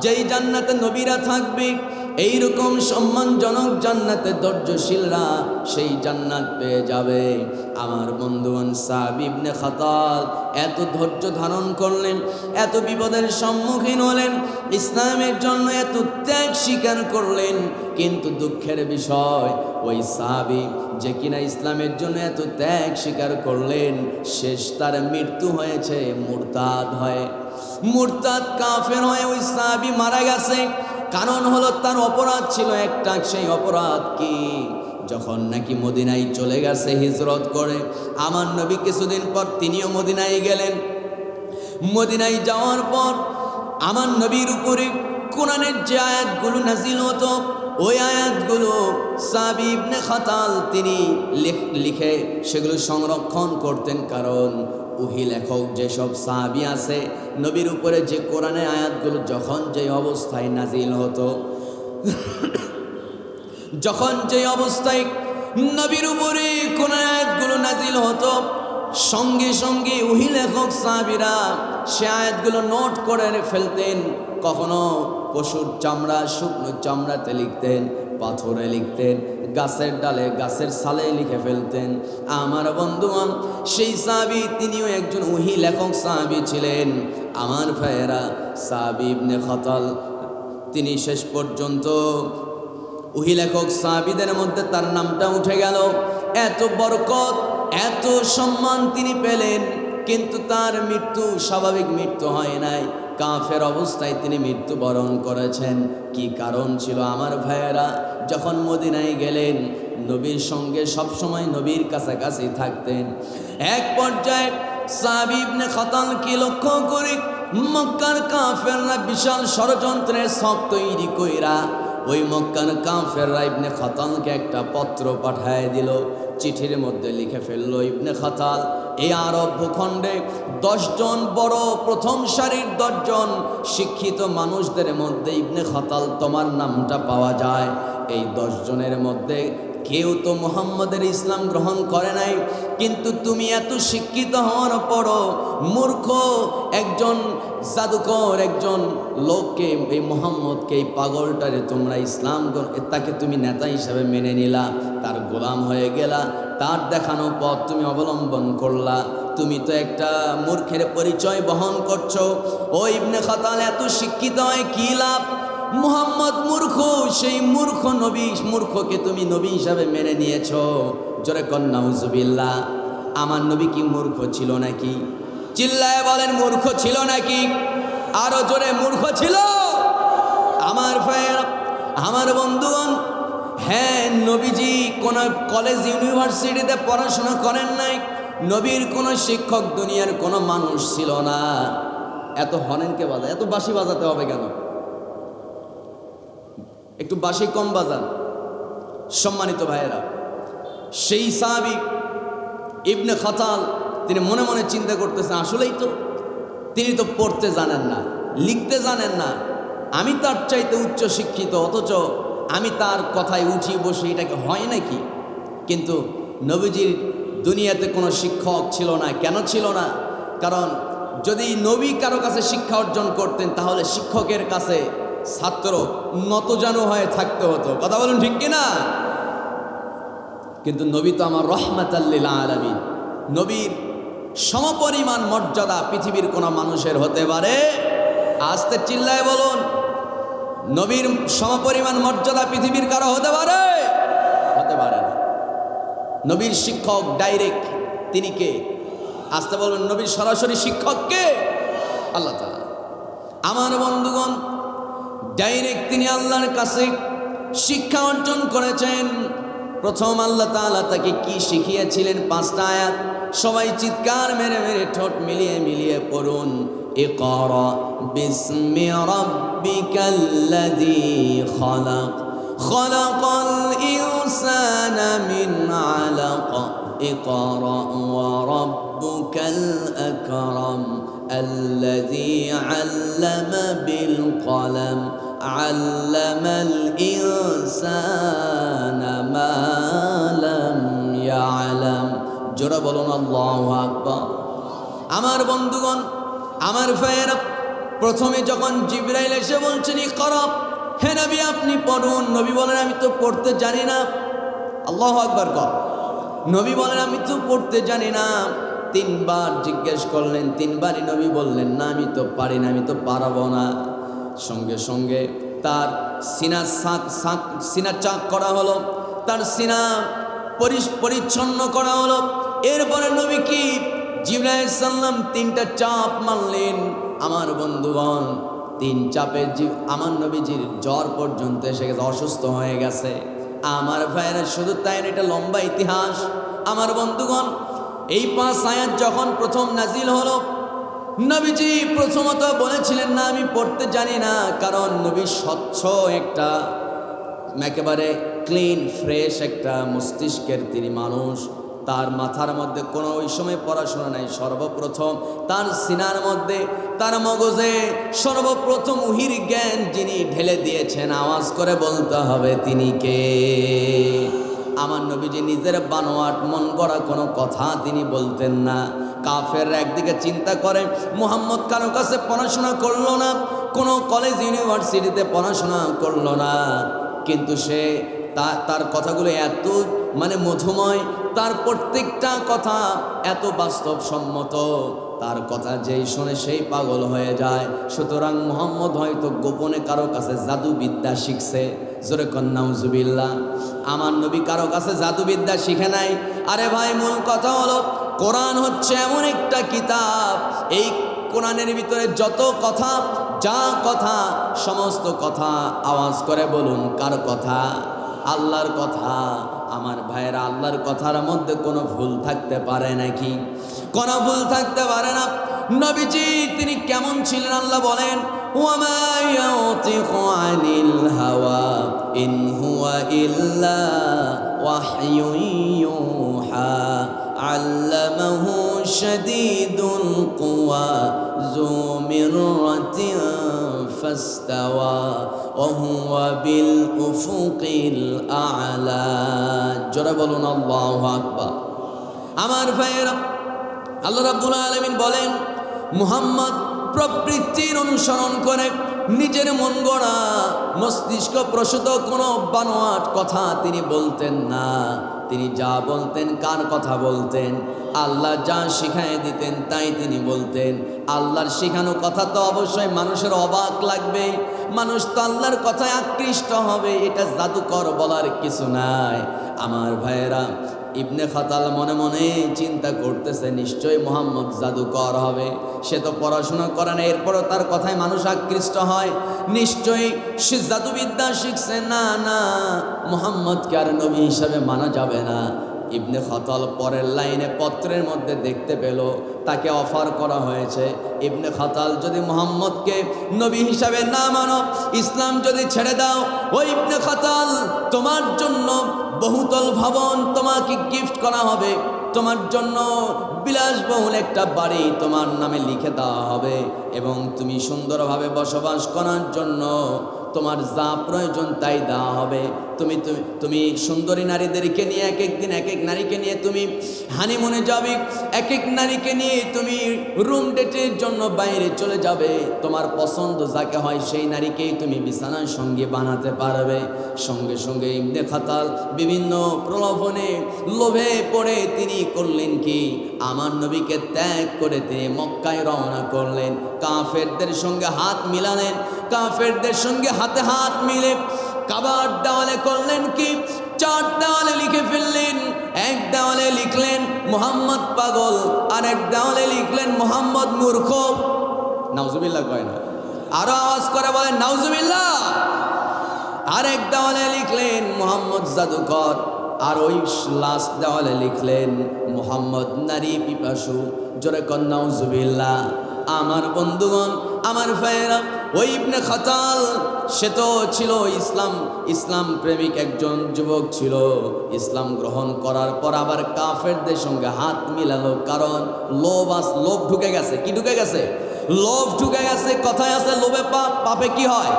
যেই জান্নাতে নবীরা থাকবে, এইরকম সম্মানজনক জান্নাতে ধৈর্যশীলরা সেই জান্নাত পেয়ে যাবে। আমার বন্ধুগণ, সা'ব ইবনে খাতাল এত ধৈর্য ধারণ করলেন, এত বিপদের সম্মুখীন হলেন, ইসলামের জন্য এত ত্যাগ স্বীকার করলেন, কিন্তু দুঃখের বিষয় ওই সাহাবী যে কিনা ইসলামের জন্য এত ত্যাগ স্বীকার করলেন, শেষ তার মৃত্যু হয়েছে মুরতাদ হয়ে। মুরতাদ কাফের হয়ে ওই সাহাবী মারা গেছে। কারণ হলো তার অপরাধ ছিল একটা। সেই অপরাধ কি? যখন নাকি মদিনায় চলে গেছে হিজরত করে, আমার নবী কিছুদিন পর তিনিও মদিনায় গেলেন। মদিনায় যাওয়ার পর আমার নবীর উপরে কোরআনের যে আয়াতগুলো নাজিল হতো, ওই আয়াতগুলো সা'ব ইবনে খাতাল তিনি লিখে সেগুলো সংরক্ষণ করতেন। কারণ ওহি লেখক যেসব সাহাবী আছে, নবীর উপরে যে কোরআনের আয়াতগুলো যখন যে অবস্থায় নাজিল হতো, যখন যে অবস্থায় নবীর উপরে কোন আয়াতগুলো নাজিল হতো, সঙ্গে সঙ্গে ওহি লেখক সাহাবীরা সে আয়াতগুলো নোট করে ফেলতেন। কখনো পশুর চামড়া, শুকনো চামড়াতে লিখতেন, পাথরে লিখতেন, গাছের ডালে, গাছের ছালে লিখে ফেলতেন। আমার বন্ধুগণ, সেই সাহাবী তিনিও একজন ওহি লেখক সাহাবী ছিলেন। আমার ভাইয়েরা, সা'ব ইবনে খাতাল তিনি শেষ পর্যন্ত ওহি লেখক সাহাবীদের মধ্যে তার নামটা উঠে গেল। এত বরকত, এত সম্মান তিনি পেলেন, কিন্তু তার মৃত্যু স্বাভাবিক মৃত্যু হয় নাই। কাফের অবস্থায় তিনি মৃত্যুবরণ করেছেন। কি কারণ ছিল আমার ভাইয়েরা? যখন মদিনায় গেলেন, নবীর সঙ্গে সবসময় নবীর কাছাকাছি থাকতেন। এক পর্যায়ে সা'ব ইবনে খাতালকে লক্ষ্য করে মক্কার কাফেররা বিশাল ষড়যন্ত্রের ছক তৈরি কইরা ওই মক্কার কাফেররা ইবনে খাতালকে একটা পত্র পাঠায় দিল। চিঠির মধ্যে লিখে ফেললো, ইবনে খাতাল, এই আরব ভূখণ্ডে 10 জন বড় প্রথম সারির 10 জন শিক্ষিত মানুষদের মধ্যে ইবনে খাতাল তোমার নামটা পাওয়া যায়। এই 10 জনের মধ্যে কেউ তো মুহাম্মদের ইসলাম গ্রহণ করে নাই, কিন্তু তুমি এত শিক্ষিত হওয়ার পরও মূর্খ একজন জাদুকর, একজন লোককে, এই মুহাম্মদকে, এই পাগলটারে তোমরা ইসলাম, তাকে তুমি নেতা হিসাবে মেনে নিলা, তার গোলাম হয়ে গেলা, তার দেখানো পথ তুমি অবলম্বন করলা। তুমি তো একটা মূর্খের পরিচয় বহন করছো। ও ইবনে খাতাল, এত শিক্ষিত হয় কি লাভ? মুহাম্মদ মূর্খ, সেই মূর্খ নবী, মূর্খকে তুমি নবী হিসাবে মেনে নিয়েছো। জোরে কন নাউজুবিল্লাহ। আমার নবী কি মূর্খ ছিল নাকি? চিল্লায় বলেন, মূর্খ ছিল নাকি? আরো জোরে, মূর্খ ছিল? আমার ভাইয়ের, আমার বন্ধুগণ, হ্যাঁ, নবীজি কোন কলেজ ইউনিভার্সিটিতে পড়াশোনা করেন নাই, নবীর কোন শিক্ষক দুনিয়ার কোন মানুষ ছিল না। এত হরেনকে বাজা, এত বাঁশি বাজাতে হবে কেন? একটু বাসি কম বাজান। সম্মানিত ভাইয়েরা, সেই সাহাবী ইবনে খাতাল তিনি মনে মনে চিন্তা করতেছেন, আসলেই তো তিনি তো পড়তে জানেন না, লিখতে জানেন না, আমি তার চাইতে উচ্চ শিক্ষিত, অথচ আমি তার কথায় উঠি বসি, এটাকে হয় নাকি? কিন্তু নবীজির দুনিয়াতে কোনো শিক্ষক ছিল না। কেন ছিল না? কারণ যদি নবী কারো কাছে শিক্ষা অর্জন করতেন তাহলে শিক্ষকের কাছে ছাত্র নতজানু হয়ে থাকতে হতো। কথা বলুন ঠিক কিনা? কিন্তু নবী তো আমার রহমাতাল লিল আলামিন। নবীর সমপরিমাণ মর্যাদা পৃথিবীর কোনো মানুষের হতে পারে? আস্তে চিল্লায় বলুন, নবীর সমপরিমাণ মর্যাদা পৃথিবীর কারো হতে পারে? হতে পারে না। নবীর শিক্ষক ডাইরেক্ট, তিনি কে? আস্তে বলবেন, নবীর সরাসরি শিক্ষক কে? আল্লাহ তাআলা। আমার বন্ধুগণ, ডাইরেক্ট তিনি আল্লাহর কাছে শিক্ষা অর্জন করেছেন। প্রথম আল্লাহ তাআলা তাকে কি শিখিয়েছিলেন? 5টা আয়াত। সবাই চিৎকার মেরে মেরে ঠোঁট মিলিয়ে মিলিয়ে পড়ুন। ইকরা বিসমি রাব্বিকাল্লাযী খালাক খালাকাল ইনসানা মিন আলাক ইকরা ওয়া রাব্বুকাল আকরাম আল্লাযী আল্লামা বিল কলম আল্লামাল ইনসানা মা লাম ইয়ালাম। জোরে বলুন আল্লাহু আকবার। আমার বন্ধুগণ, আমার ভাইয়েরা, প্রথমে যখন জিবরাইল এসে বলছেন ইকরা, হে নবী আপনি পড়ুন, নবী বলেন আমি তো পড়তে জানি না। আল্লাহু আকবার কর। নবী বলেন আমি তো পড়তে জানি না। 3বার জিজ্ঞেস করলেন, 3বারই নবী বললেন না আমি তো পারি না, আমি তো পারবো না। সঙ্গে সঙ্গে তার সিনা চাক করা হলো, তার সিনা পরিচ্ছন্ন করা হলো। এরপরে নবী কি জিবরাইল সাল্লাম 3টা চাপ মারলেন। আমার বন্ধুগণ, 3 চাপে আমার নবীজির জ্বর পর্যন্ত এসে গেছে, অসুস্থ হয়ে গেছে। আমার ভাইয়েরা, শুধু তাই না, এটা লম্বা ইতিহাস। আমার বন্ধুগণ, এই 5 আয়াত যখন প্রথম নাজিল হলো, নবীজি প্রথমত বলেছিলেন না আমি পড়তে জানি না, কারণ নবী স্বচ্ছ একটা, একেবারে ক্লিন ফ্রেশ একটা মস্তিষ্কের তিনি মানুষ। তার মাথার মধ্যে কোনো ওই সময় পড়াশোনা নাই। সর্বপ্রথম তার সিনার মধ্যে, তার মগজে সর্বপ্রথম ওহীর জ্ঞান যিনি ঢেলে দিয়েছেন, আওয়াজ করে বলতে হবে তিনি কে? আমার নবীজি নিজের বানোয়াট মন গড়া কোনো কথা তিনি বলতেন না। কাফের একদিকে চিন্তা করে মুহাম্মদ কারো কাছে পড়াশোনা করলো না, কোনো কলেজ ইউনিভার্সিটিতে পড়াশোনা করলো না, কিন্তু সে তার কথাগুলো এত মধুময়, তার প্রত্যেকটা কথা এত বাস্তবসম্মত, তার কথা যেই শোনে সেই পাগল হয়ে যায়। সুতরাং মুহাম্মদ হয়তো গোপনে কারো কাছে জাদুবিদ্যা শিখছে। জোরে কন্যা নাউজুবিল্লাহ। আমার নবী কারো কাছে জাদুবিদ্যা শিখে নাই। আরে ভাই, মূল কথা হলো কোরআন হচ্ছে এমন একটা কিতাব, এই কোরআনের ভিতরে যত কথা, যা কথা, সমস্ত কথা আওয়াজ করে বলুন কার কথা? আল্লাহর কথা। আমার ভাইয়েরা, আল্লাহর কথার মধ্যে কোনো ভুল থাকতে পারে নাকি? কোনো ভুল থাকতে পারে না। নবীজি তিনি কেমন ছিলেন আল্লাহ বলেন, ওয়ামা ইয়াতিকু আনিল হাওয়া ইন হুয়া ইল্লা ওয়াহয়ুন ইউহা আল্লামাহু শাদীদুল কুওয়া যু মিররাতিন ফাস্তাওয়া ওয়া হুয়া বিল উফুকিল আ'লা। জোরে বলুন আল্লাহু আকবার। আমার ভাইয়েরা, আল্লাহ রাব্বুল আলামিন বলেন মুহাম্মদ প্রবৃত্তির অনুসরণ করে নিজের মন গড়া মস্তিষ্ক প্রসূত কোনো বানোয়াট কথা তিনি বলতেন না। তিনি যা বলতেন, কার কথা বলতেন? আল্লাহ যা শিখাই দিতেন তাই তিনি বলতেন। আল্লাহর শেখানো কথা তো অবশ্যই মানুষের অবাক লাগবে, মানুষ তো আল্লাহর কথায় আকৃষ্ট হবে, এটা জাদুকর বলার কিছু নাই। আমার ভাইয়েরা, ইবনে খাতাল মনে মনে চিন্তা করতেছে নিশ্চয়ই মুহাম্মদ জাদুকর হবে, সে তো পড়াশোনা করে না, এরপরও তার কথায় মানুষ আকৃষ্ট হয়, নিশ্চয়ই সে জাদুবিদ্যা শিখছে। না না, মুহাম্মদকে আর নবী হিসাবে মানা যাবে না। ইবনে খাতাল পরের লাইনে পত্রের মধ্যে দেখতে পেল তাকে অফার করা হয়েছে, ইবনে খাতাল যদি মুহাম্মদকে নবী হিসাবে না মানো, ইসলাম যদি ছেড়ে দাও, ওই ইবনে খাতাল তোমার জন্য বহুতল ভবন তোমাকে গিফট করা হবে, তোমার জন্য বিলাসবহুল একটা বাড়ি তোমার নামে লিখে দেওয়া হবে, এবং তুমি সুন্দরভাবে বসবাস করার জন্য তোমার যা প্রয়োজন তাই দেওয়া হবে। তুমি তুমি তুমি সুন্দরী নারীদেরকে নিয়ে এক এক দিন এক এক নারীকে নিয়ে তুমি হানিমুনে যাবে, এক এক নারীকে নিয়ে তুমি রুম ডেটের জন্য বাইরে চলে যাবে, তোমার পছন্দ যাকে হয় সেই নারীকেই তুমি বিছানার সঙ্গে বানাতে পারবে। সঙ্গে সঙ্গে ইবনে খাতাল বিভিন্ন প্রলোভনে লোভে পড়ে তিনি করলেন কি, আমার নবীকে ত্যাগ করে তিনি মক্কায় রওনা করলেন, কাফেরদের সঙ্গে হাত মিলালেন, কাফেরদের সঙ্গে হাতে হাত মিলে কাবার দেওয়ালে করলেন কি, 4 দেওয়ালে লিখে ফেললেন। এক দেওয়ালে লিখলেন মুহাম্মদ পাগল, আর এক দেওয়ালে লিখলেন মুহাম্মদ মূর্খ। নাউজুবিল্লাহ কয় না, আরো আওয়াজ করে বলেন নাউজুবিল্লাহ। আর এক দেওয়ালে লিখলেন মুহাম্মদ জাদুকর, আর ওই লাস্ট দেওয়ালে লিখলেন মুহাম্মদ নারী পিপাসু। জোরে কর নাউজুবিল্লাহ। আমার বন্ধুগণ, আমার ভাইয়েরা, ওই ইবনে খাতাল সে তো ছিল ইসলাম প্রেমিক একজন যুবক ছিল। ইসলাম গ্রহণ করার পর আবার কাফেরদের সঙ্গে হাত মিলালো, কারণ লোভ ঢুকে গেছে। কি ঢুকে গেছে? লোভ ঢুকে গেছে। কথায় আছে লোভে পাপ, পাপে কি হয়?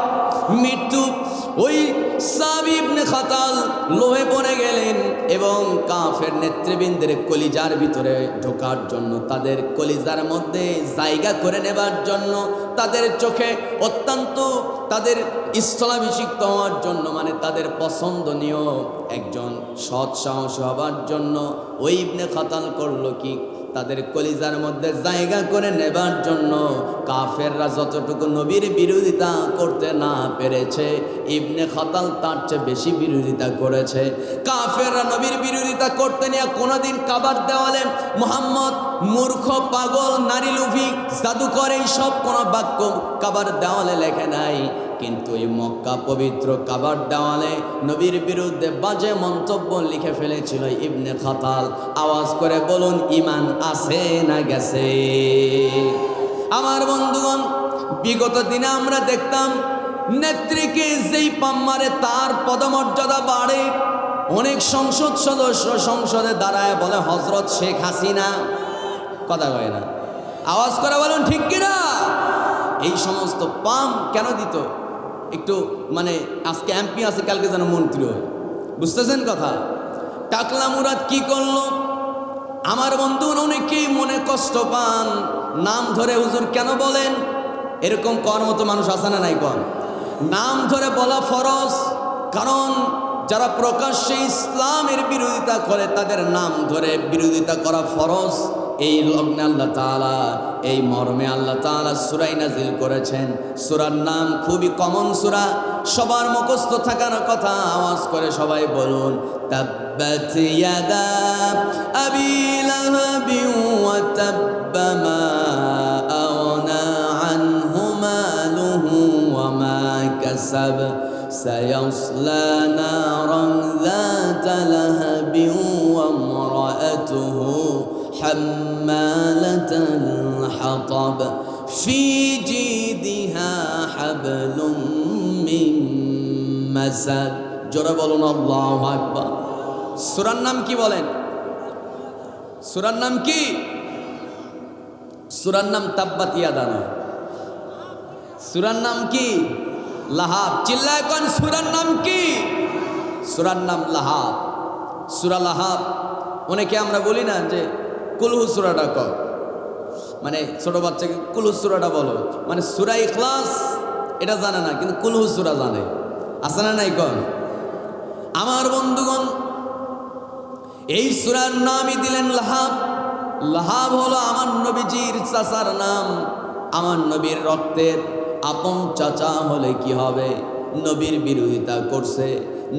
মৃত্যু। ওই সাহাবী ইবনে খাতাল লোভে পড়ে গেলেন এবং কাফের নেতৃবৃন্দের কলিজার ভিতরে ঢোকার জন্য, তাদের কলিজার মধ্যে জায়গা করে নেবার জন্য, তাদের চোখে অত্যন্ত তাদের স্থলাভিষিক্ত হওয়ার জন্য, মানে তাদের পছন্দনীয় একজন সৎ সাহস হবার জন্য ওই ইবনে খাতাল করলো কি, তাদের কলিজার মধ্যে জায়গা করে নেবার জন্য কাফেররা যতটুকু নবীর বিরোধিতা করতে না পেরেছে, ইবনে খাতাল তার চেয়ে বেশি বিরোধিতা করেছে। কাফেররা নবীর বিরোধিতা করতে নিয়ে কোনোদিন কাবার দেওয়ালে মুহাম্মদ মূর্খ, পাগল, নারী লোভী, জাদুকর এই সব কোনো বাক্য কাবার দেওয়ালে লেখে নাই, কিন্তু এই মক্কা পবিত্র কাবার দেওয়ালে নবীর বিরুদ্ধে বাজে মন্তব্য লিখে ফেলেছিল ইবনে খাতাল। আওয়াজ করে বলুন ঈমান আছে না গেছে? আমার বন্ধুগণ, বিগত দিনে আমরা দেখতাম নেত্রীকে যেই পাম মারে তার পদমর্যাদা বাড়ে। অনেক সংসদ সদস্য সংসদে দাঁড়ায় বলে হজরত শেখ হাসিনা। কথা কয় না, আওয়াজ করে বলুন ঠিক কিনা? এই সমস্ত পাম কেন দিত? একটু মানে আজকে এমপি আছে, কালকে যেন মন্ত্রী হয়, বুঝতেছেন কথা? টাকলা মুরাদ কি করলো? আমার বন্ধু অনেকেই মনে কষ্ট পান, নাম ধরে হুজুর কেন বলেন? এরকম কর মতো মানুষ আছে না নাই? কন নাম ধরে বলা ফরজ, কারণ যারা প্রকাশ্যে ইসলামের বিরোধিতা করে তাদের নাম ধরে বিরোধিতা করা ফরজ। এই লগ্নে আল্লাহ তাআলা, এই মর্মে আল্লাহ তাআলা সূরা নাজিল করেছেন। সূরার নাম খুবই কমন সূরা, সবার মুখস্থ থাকার কথা। আওয়াজ করে সবাই বলুন তাব্বাত ইয়াদা আবি লাহাবি ওয়া তাব্বা মা আগনা আনহু মালুহু ওয়া মা কাসাব সায়াসলা নারান যাতা লাহাবি ওয়া ইমরাআতুহু حمالة الحطب في جيدها حبل من مسد। জোরে বলুন আল্লাহু আকবার। সূরার নাম কি বলেন? সূরার নাম কি? সূরার নাম তাব্বাত ইয়াদা নয়, সূরার নাম কি? লাহাব। চিল্লায় কোন সূরার নাম কি? সূরার নাম লাহাব। সূরা লাহাব। অনেকে আমরা বলি না যে কুলহু সূরাটা কও, মানে ছোট বাচ্চাকে কুলহু সূরাটা বলো, মানে সূরা ইখলাস এটা জানে না, কিন্তু কুলহু সূরা জানে। আছে না নাই? কোন আমার বন্ধুগণ, এই সূরার নামই দিলেন লাহাব। লাহাব হলো আমার নবীজির চাচার নাম। আমার নবীর রক্তের আপন চাচা হলে কি হবে? নবীর বিরোধিতা করছে,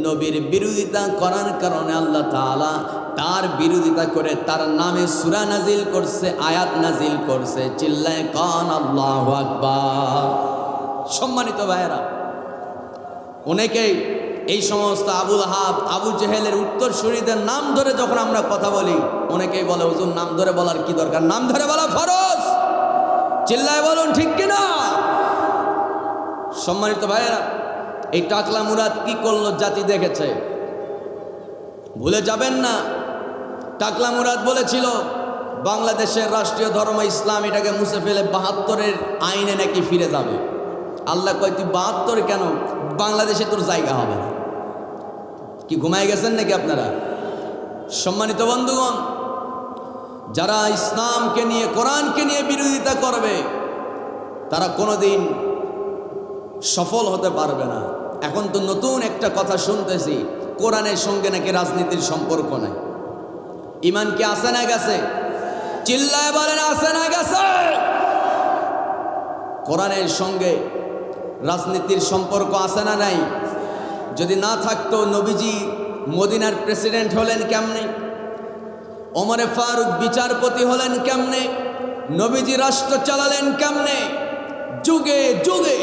নবীর বিরোধিতা করার কারণে আল্লাহ তাআলা তার বিরোধিতা করে তার নামে সূরা নাজিল করছে, আয়াত নাজিল করছে। চিল্লায় কান আল্লাহু আকবার। সম্মানিত ভাইয়েরা, অনেকেই এই সমস্ত আবুল হাব আবু জেহেলের উত্তরসূরিদের নাম ধরে যখন আমরা কথা বলি, অনেকেই বলে হুজুর নাম ধরে বলার কি দরকার, নাম ধরে বলা ফরজ। চিল্লায় বলুন ঠিক কিনা? সম্মানিত ভাইয়েরা, এই টাকলা মুরাদ কি করলো জাতি দেখেছে, ভুলে যাবেন না। টাকলা মুরাদ বলেছিল বাংলাদেশের রাষ্ট্রীয় ধর্ম ইসলাম, এটাকে মুছে ফেলে ৭২-এর আইনে নাকি ফিরে যাবে। আল্লাহ কয় তুই ৭২ কেন, বাংলাদেশে তোর জায়গা হবে না। কি ঘুমায় গেছেন নাকি আপনারা? সম্মানিত বন্ধুগণ, যারা ইসলামকে নিয়ে কোরআনকে নিয়ে বিরোধিতা করবে তারা কোনোদিন সফল হতে পারবে না। এখন তো নতুন একটা কথা শুনতেছি, কোরআনের সঙ্গে নাকি রাজনীতির সম্পর্ক নাই। ইমান কি আছে না গেছে? চিল্লায় বলেন আছে না গেছে? কোরআনের সঙ্গে রাজনীতির সম্পর্ক আছে না নাই? যদি না থাকতো নবীজি মদিনার প্রেসিডেন্ট হলেন কেমনে? ওমরে ফারুক বিচারপতি হলেন কেমনে? নবীজি রাষ্ট্র চালালেন কেমনে? যুগে যুগে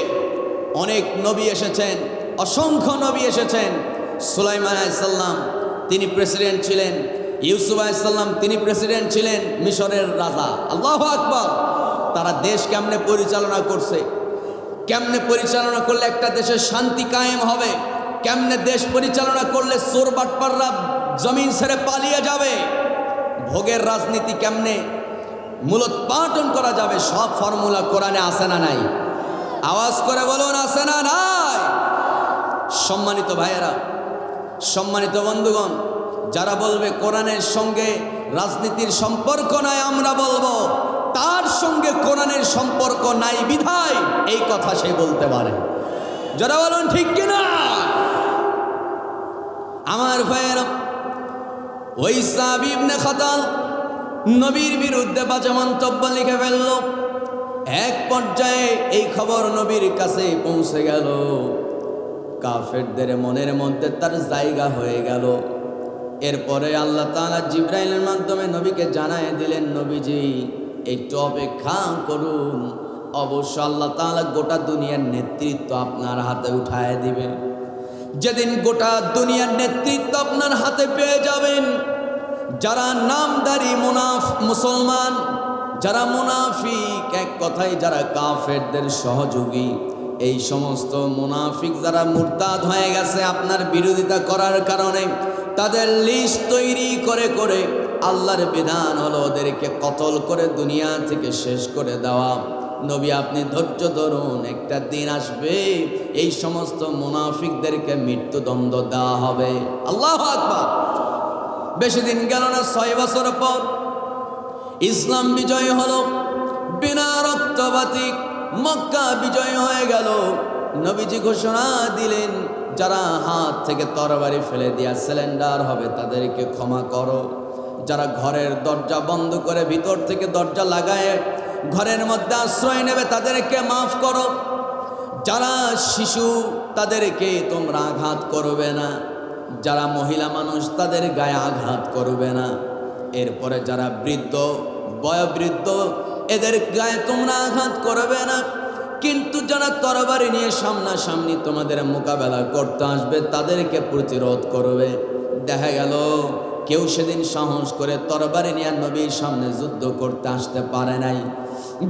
অনেক নবী এসেছেন, অসংখ্য নবী এসেছেন। সুলাইমান আলাইহিস সালাম তিনি প্রেসিডেন্ট ছিলেন, ইউসুফ আলাইহিস সালাম তিনি প্রেসিডেন্ট ছিলেন, মিশরের রাজা। আল্লাহু আকবার! তারা দেশ কেমনে পরিচালনা করছে, কেমনে পরিচালনা করলে একটা দেশের শান্তি কায়েম হবে, কেমনে দেশ পরিচালনা করলে চোর বাটপাররা জমিন ছেড়ে পালিয়ে যাবে, ভোগের রাজনীতি কেমনে মূলোৎপাটন করা যাবে, সব ফর্মুলা কোরআনে আছে না নাই? আওয়াজ করে বলুন আছে না নাই? সম্মানিত ভাইয়েরা, সম্মানিত বন্ধুগণ, যারা বলবে কোরআনের সঙ্গে রাজনীতির সম্পর্ক নাই, আমরা বলবো তার সঙ্গে কোরআনের সম্পর্ক নাই বিধায় এই কথা সে বলতে পারে। যারা বলুন ঠিক কিনা? আমার ভাইয়েরা, ওই সাহাবী ইবনে খাতাল নবীর বিরুদ্ধে বাজে মন্তব্য লিখে ফেলল। এক পর্যায়ে এই খবর নবীর কাছে পৌঁছে গেল, কাফেরদের মনের মধ্যে তার জায়গা হয়ে গেল। এরপরে আল্লাহ তাআলা জিবরাইলের মাধ্যমে নবীকে জানায় দিলেন, নবীজি একটু অপেক্ষা করুন, অবশ্য আল্লাহ তাআলা গোটা দুনিয়ার নেতৃত্ব আপনার হাতে উঠায় দিবেন। যেদিন গোটা দুনিয়ার নেতৃত্ব আপনার হাতে পেয়ে যাবেন, যারা নামদারি মুসলমান, যারা মুনাফিক, এক কথায় যারা কাফেরদের সহযোগী, এই সমস্ত মুনাফিক যারা মুরতাদ হয়ে গেছে আপনার বিরোধিতা করার কারণে, তাদের লিস্ট তৈরি করে করে আল্লাহর বিধান হলো ওদেরকে কতল করে দুনিয়া থেকে শেষ করে দেওয়া। নবী আপনি ধৈর্য ধরুন, একটা দিন আসবে এই সমস্ত মুনাফিকদেরকে মৃত্যুদণ্ড দেওয়া হবে। আল্লাহু আকবার! বেশি দিন গেল না, 6 বছর পর ইসলাম বিজয় হলো, বিনা রক্তপাতিক মক্কা বিজয় হয়ে গেল। নবীজি ঘোষণা দিলেন, যারা হাত থেকে তরবারি ফেলে দিয়া সিলিন্ডার হবে তাদেরকে ক্ষমা করো, যারা ঘরের দরজা বন্ধ করে ভিতর থেকে দরজা লাগায় ঘরের মধ্যে আশ্রয় নেবে তাদেরকে মাফ করো, যারা শিশু তাদেরকে তোমরা আঘাত করবে না, যারা মহিলা মানুষ তাদের গায়ে আঘাত করবে না, এরপরে যারা বৃদ্ধ বয়োবৃদ্ধ এদের গায়ে তোমরা আঘাত করবে না, কিন্তু যারা তরবারি নিয়ে সামনাসামনি তোমাদের মোকাবেলা করতে আসবে তাদেরকে প্রতিরোধ করবে। দেখা গেল কেউ সেদিন সাহস করে তরবারি নিয়ে নবীর সামনে যুদ্ধ করতে আসতে পারে নাই।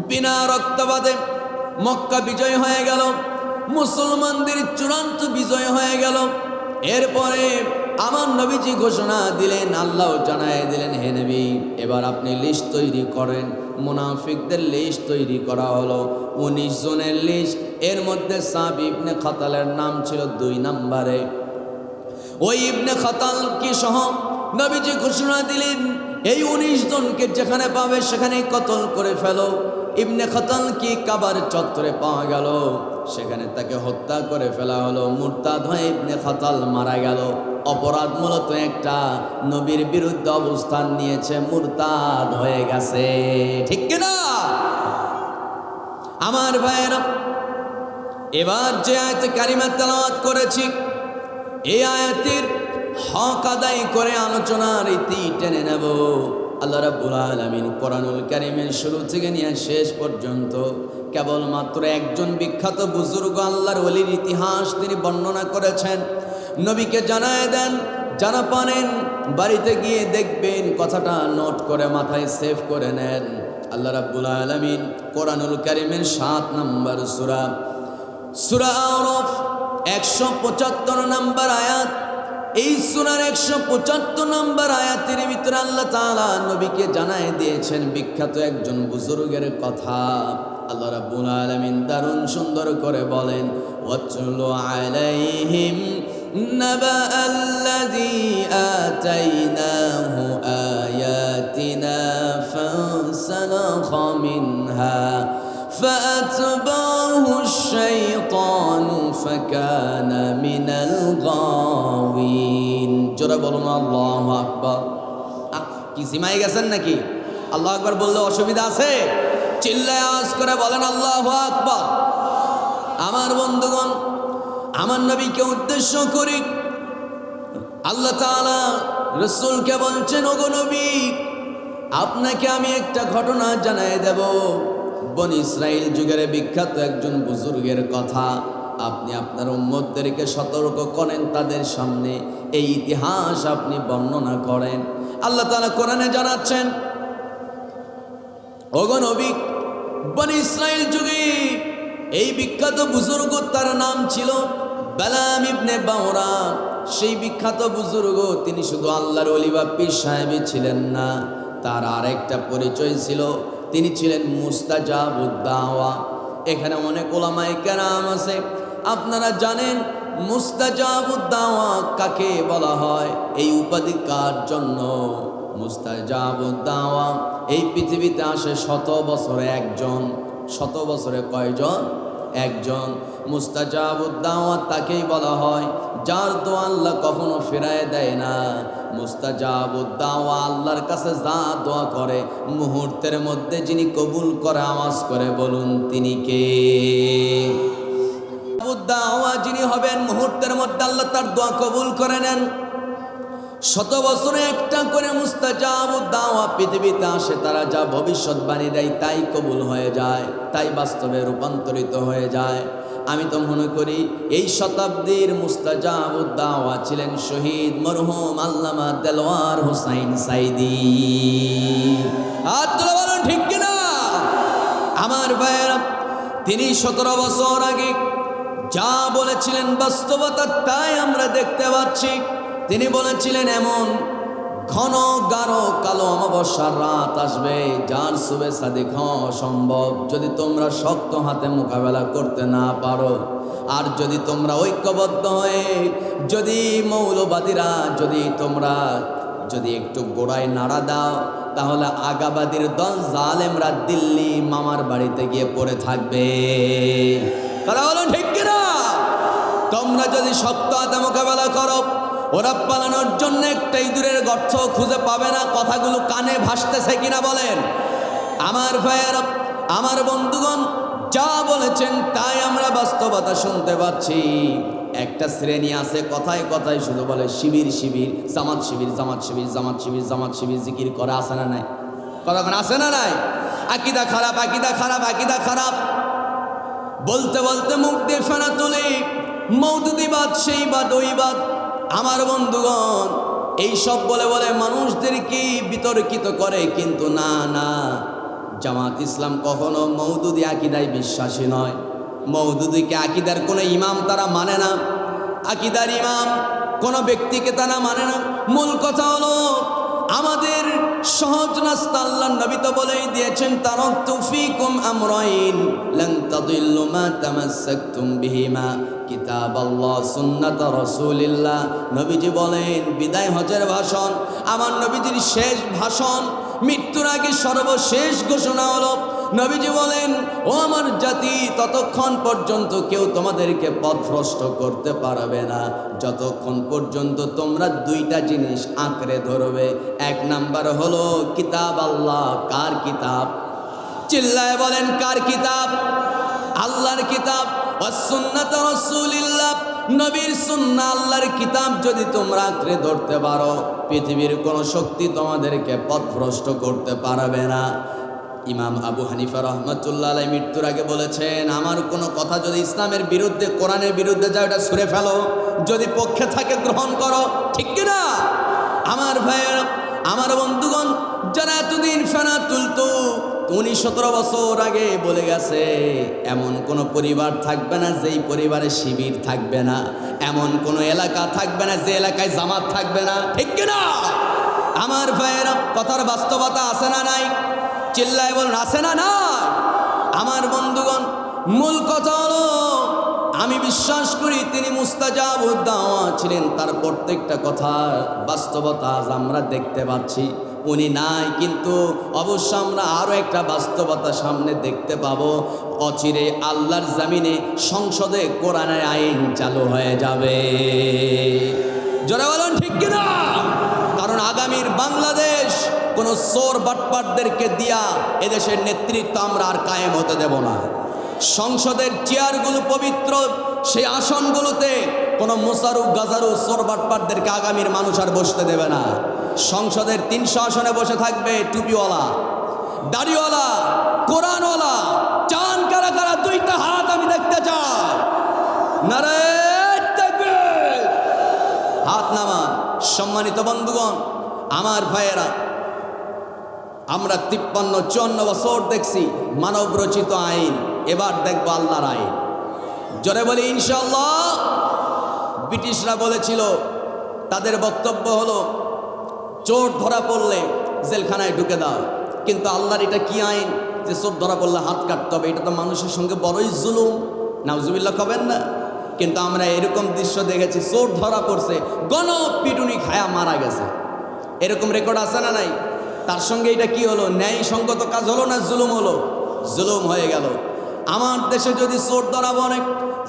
বিনা রক্তপাতে মক্কা বিজয় হয়ে গেল, মুসলমানদের চূড়ান্ত বিজয় হয়ে গেল। এরপরে আমার নবীজি ঘোষণা দিলেন, আল্লাহ জানায় দিলেন, হে নবী এবার আপনি লিস্ট তৈরি করেন। মুনাফিকদের লিস্ট তৈরি করা হলো, 19 জনের লিস্ট। এর মধ্যে সাহাবী ইবনে খাতালের নাম ছিল 2 নম্বরে। ওই ইবনে খাতাল কি সহ নবীজি ঘোষণা দিলেন, এই 19 জনকে যেখানে পাবে সেখানেই কতল করে ফেলো। ইবনে খাতাল কি কাবার চত্বরে পাওয়া গেল, সেখানে তাকে হত্যা করে ফেলা হলো। মুরতাদ হয়ে ইবনে খাতাল মারা গেল। অপরাধ মূলত একটা, নবীর বিরুদ্ধে অবস্থান নিয়েছে, মুরতাদ হয়ে গেছে। ঠিক কিনা আমার ভাইয়েরা? এবার যে আয়াতে কারিমা তেলাওয়াত করেছি, এই আয়াতের হক আদায় করে আলোচনার ইতি টেনে নেব। আল্লাহ রাব্বুল আলামিন কোরআনুল কারীমের শুরু থেকে নিয়ে শেষ পর্যন্ত কেবলমাত্র একজন বিখ্যাত বুজুর্গ আল্লাহর ওলির ইতিহাস তিনি বর্ণনা করেছেন। নবীকে জানায় দেন, জানা পারেন বাড়িতে গিয়ে দেখবেন, কথাটা নোট করে মাথায় সেভ করে নেন। আল্লাহ রাব্বুল আলামিন কোরআনুল কারীমের 7 নম্বর সূরা, সূরা আরাফ 175 নম্বর আয়াত। এই সূরার 175 নম্বর আয়াতের ভিতরে আল্লাহ তাআলা নবীকে জানায় দিয়েছেন বিখ্যাত একজন বুজুর্গের কথা। আল্লাহ রাব্বুল আলামিন দারুণ সুন্দর করে বলেন, ওয়াতলু আলাইহিম নাবাআল্লাযী আতাইনাহু আয়াতিনা ফানসালাখা মিনহা فأتبعه الشيطان فكان من الغاوين। জোরে বলুন আল্লাহু আকবার। কি জিমাই গেছেন নাকি? আল্লাহু আকবার বললে অসুবিধা আছে? চিল্লায় আওয়াজ করে বলেন আল্লাহু আকবার। আমার বন্ধুগণ, আমার নবীকে উদ্দেশ্য করি আল্লাহ তাআলা রাসূলকে বলছেন, ওগো নবী, আপনাকে আমি একটা ঘটনা জানাই দেব। বনি ইসরাইল যুগের বিখ্যাত একজন বুজুর্গের কথা। আপনি আপনার উম্মতদেরকে সতর্ক করেন, তাদের সামনে এই ইতিহাস আপনি বর্ণনা করেন। আল্লাহ তাআলা কোরআনে জানাচ্ছেন, ওগো নবী, বনি ইসরাইল যুগে এই বিখ্যাত বুজুর্গ, তার নাম ছিল বালাম ইবনে বাওরা। সেই বিখ্যাত বুজুর্গ তিনি শুধু আল্লাহর ওলি বা পীর সাহেবই ছিলেন না, তার আরেকটা পরিচয় ছিল, তিনি ছিলেন মুস্তাজাবুদ দাওয়া। এখানে অনেক উলামায়ে কেরাম আছে, আপনারা জানেন মুস্তাজাবুদ দাওয়া কাকে বলা হয়, এই উপাধি কার জন্য? মুস্তাজাবুদ দাওয়া এই পৃথিবীতে আসে 100 বছরে একজন। 100 বছরে কয়জন? একজন। মুস্তাজাবুদ দাওয়া তাকেই বলা হয় যার দোয়া আল্লাহ কখনো ফেরায় দেয় না। মুস্তাজাবুদ দাওয়া আল্লাহর কাছে যা দোয়া করে মুহূর্তের মধ্যে যিনি কবুল করে, আওয়াজ করে বলুন তিনি কে? দাওয়া যিনি হবেন মুহূর্তের মধ্যে আল্লাহ তার দোয়া কবুল করে নেন। 100 বছরে একটা করে মুস্তাজাবুদ দাওয়া পৃথিবীতে আসে, তারা যা ভবিষ্যৎবাণী দেয় তাই কবুল হয়ে যায়, তাই বাস্তবে রূপান্তরিত হয়ে যায়। আমি তো মনে করি এই শতাব্দীর মুস্তাজাবুদ দাওয়া ছিলেন শহীদ মরহুম আল্লামা দেলওয়ার হোসাইন সাইদি। আল্লাহ বলেন ঠিক কিনা? আমার ভাইয়েরা, তিনি 17 বছর আগে যা বলেছিলেন বাস্তবতা তাই আমরা দেখতে পাচ্ছি। তিনি বলেছিলেন এমন ঘন গাঢ় কালো অমাবস্যার রাত আসবে যার শুভে সাদিক হওয়া অসম্ভব, যদি তোমরা শক্ত হাতে মোকাবেলা করতে না পারো। আর যদি তোমরা ঐক্যবদ্ধ হয়ে, যদি মৌলবাদীরা যদি একটু গোড়ায় নাড়া দাও, তাহলে আগাবাদীর দল জালেমরা দিল্লি মামার বাড়িতে গিয়ে পড়ে থাকবে। কথা বলো ঠিক কিনা? তোমরা যদি শক্ত হাতে মোকাবেলা করো, ওরা পালানোর জন্য একটা ইঁদুরের গর্ত খুঁজে পাবে না। কথাগুলো কানে ভাসতেছে কিনা বলেন? আমার ভাইয়েরা, আমার বন্ধুগণ, যা বলেছেন তাই আমরা বাস্তবতা শুনতে পাচ্ছি। একটা শ্রেণী আছে কথায় কথায় শুধু বলে শিবির শিবির, জামাত শিবির, জামাত শিবির, জামাত শিবির, জামাত শিবির জিকির করে, আসে না নাই? কথা আসে না নাই? আকীদা খারাপ, আকীদা খারাপ, আকীদা খারাপ বলতে বলতে মুখ দিয়ে ফেনা তুলে মওদুদিবাদ, সেই বাদ, ওই বাদ। আমার বন্ধুগণ, এই সব বলে বলে মানুষদেরকে বিতর্কিত করে, কিন্তু না না, জামাত ইসলাম কখনো মওদুদি আকীদায় বিশ্বাসী নয়। মওদুদিকে আকীদার কোনো ইমাম তারা মানে না, আকীদার ইমাম কোনো ব্যক্তিকে তারা মানে না। মূল কথা হলো আমাদের সহজ রাস্তা আল্লাহর নবী তো বলেই দিয়েছেন, তারাকতু ফীকুম আমরাইন লান তাদিল্লু মা তামাসসাকতুম বিহিমা কিতাবাল্লাহ সুন্নাত রাসূলিল্লাহ। নবীজি বলেন, বিদায় হজের ভাষণ, আমার নবীজির শেষ ভাষণ, মৃত্যুর আগে সর্বশেষ ঘোষণা হলো। নবীজি বলেন, ও আমার জাতি, ততক্ষণ পর্যন্ত কেউ তোমাদেরকে পথভ্রষ্ট করতে পারবে না যতক্ষণ পর্যন্ত তোমরা 2টা জিনিস আঁকড়ে ধরবে। 1 নাম্বার হলো কিতাব আল্লাহ। কার কিতাব? চিল্লায় বলেন কার কিতাব? আল্লাহর কিতাব। ওয়াস সুন্নাত রাসূলিল্লাহ, নবীর সুন্নাহ, আল্লাহর কিতাব যদি তোমরা আঁকড়ে ধরতে পারো, পৃথিবীর কোনো শক্তি তোমাদেরকে পথভ্রষ্ট করতে পারবে না। ইমাম আবু হানিফা রহমাতুল্লাহ আলাইহি মৃত্যুর আগে বলেছেন, আমার কোনো কথা যদি ইসলামের বিরুদ্ধে, কোরআনের বিরুদ্ধে যায়, ওটা ছুঁড়ে ফেলো। যদি পক্ষে থাকে গ্রহণ করো, ঠিক কিনা? আমার ভাইয়ের, আমার বন্ধুগণ, যারা এতদিন ফেনা তুলতো, 17 বছর আগে বলে গেছে এমন কোনো পরিবার থাকবে না যেই পরিবারে শিবির থাকবে না, এমন কোনো এলাকা থাকবে না যে এলাকায় জামাত থাকবে না, ঠিক কিনা? আমার ভাইয়ের কথার বাস্তবতা আছে না নাই? চিল্লায় বলুন, আছে না নাই? আমার বন্ধুগণ, মূল কথা হলো আমি বিশ্বাস করি তিনি মুস্তাজাবুদ দাওয়া ছিলেন। তার প্রত্যেকটা কথার বাস্তবতা আজ আমরা দেখতে পাচ্ছি। উনি নাই, কিন্তু অবশ্য আমরা আরও একটা বাস্তবতা সামনে দেখতে পাবো। অচিরে আল্লাহর জমিনে সংসদে কোরআনের আইন চালু হয়ে যাবে। জোরে বলুন ঠিক কিনা? কারণ আগামীর বাংলাদেশ কোনো চোর বাটপাটদেরকে দিয়া এদেশের নেতৃত্ব আমরা আর কায়েম হতে দেব না। সংসদের চেয়ারগুলো পবিত্র, সেই আসনগুলোতে কোনো মোসারু গাজারু চোর বাটপাটদেরকে আগামীর মানুষ আর বসতে দেবে না। সংসদের 300 আসনে বসে থাকবে টুপিওয়ালা, দাড়িওয়ালা, কোরআনওয়ালা। চান কারা কারা? 2টা হাত আমি দেখতে চাই। নারায়ে তাকবীর, হাত নামান। সম্মানিত বন্ধুগণ, আমার ভাইয়েরা, আমরা 53-54 বছর দেখছি মানব রচিত আইন, এবার দেখবো আল্লাহর আইন। জোরে বলি ইনশাআল্লাহ। ব্রিটিশরা বলেছিল, তাদের বক্তব্য হলো চোর ধরা পড়লে জেলখানায় ঢুকে দাও, কিন্তু আল্লাহর এটা কি আইন যে চোর ধরা পড়লে হাত কাটতে হবে? এটা তো মানুষের সঙ্গে বড়ই জুলুম। নাউজুবিল্লাহ কবেন না? কিন্তু আমরা এরকম দৃশ্য দেখেছি, চোর ধরা পড়ছে, গণপিটুনি খায়া মারা গেছে। এরকম রেকর্ড আছে না নাই? তার সঙ্গে এটা কি হলো? ন্যায়সঙ্গত কাজ হলো না জুলুম হলো? জুলুম হয়ে গেল। আমার দেশে যদি চোর ধরা পড়ে,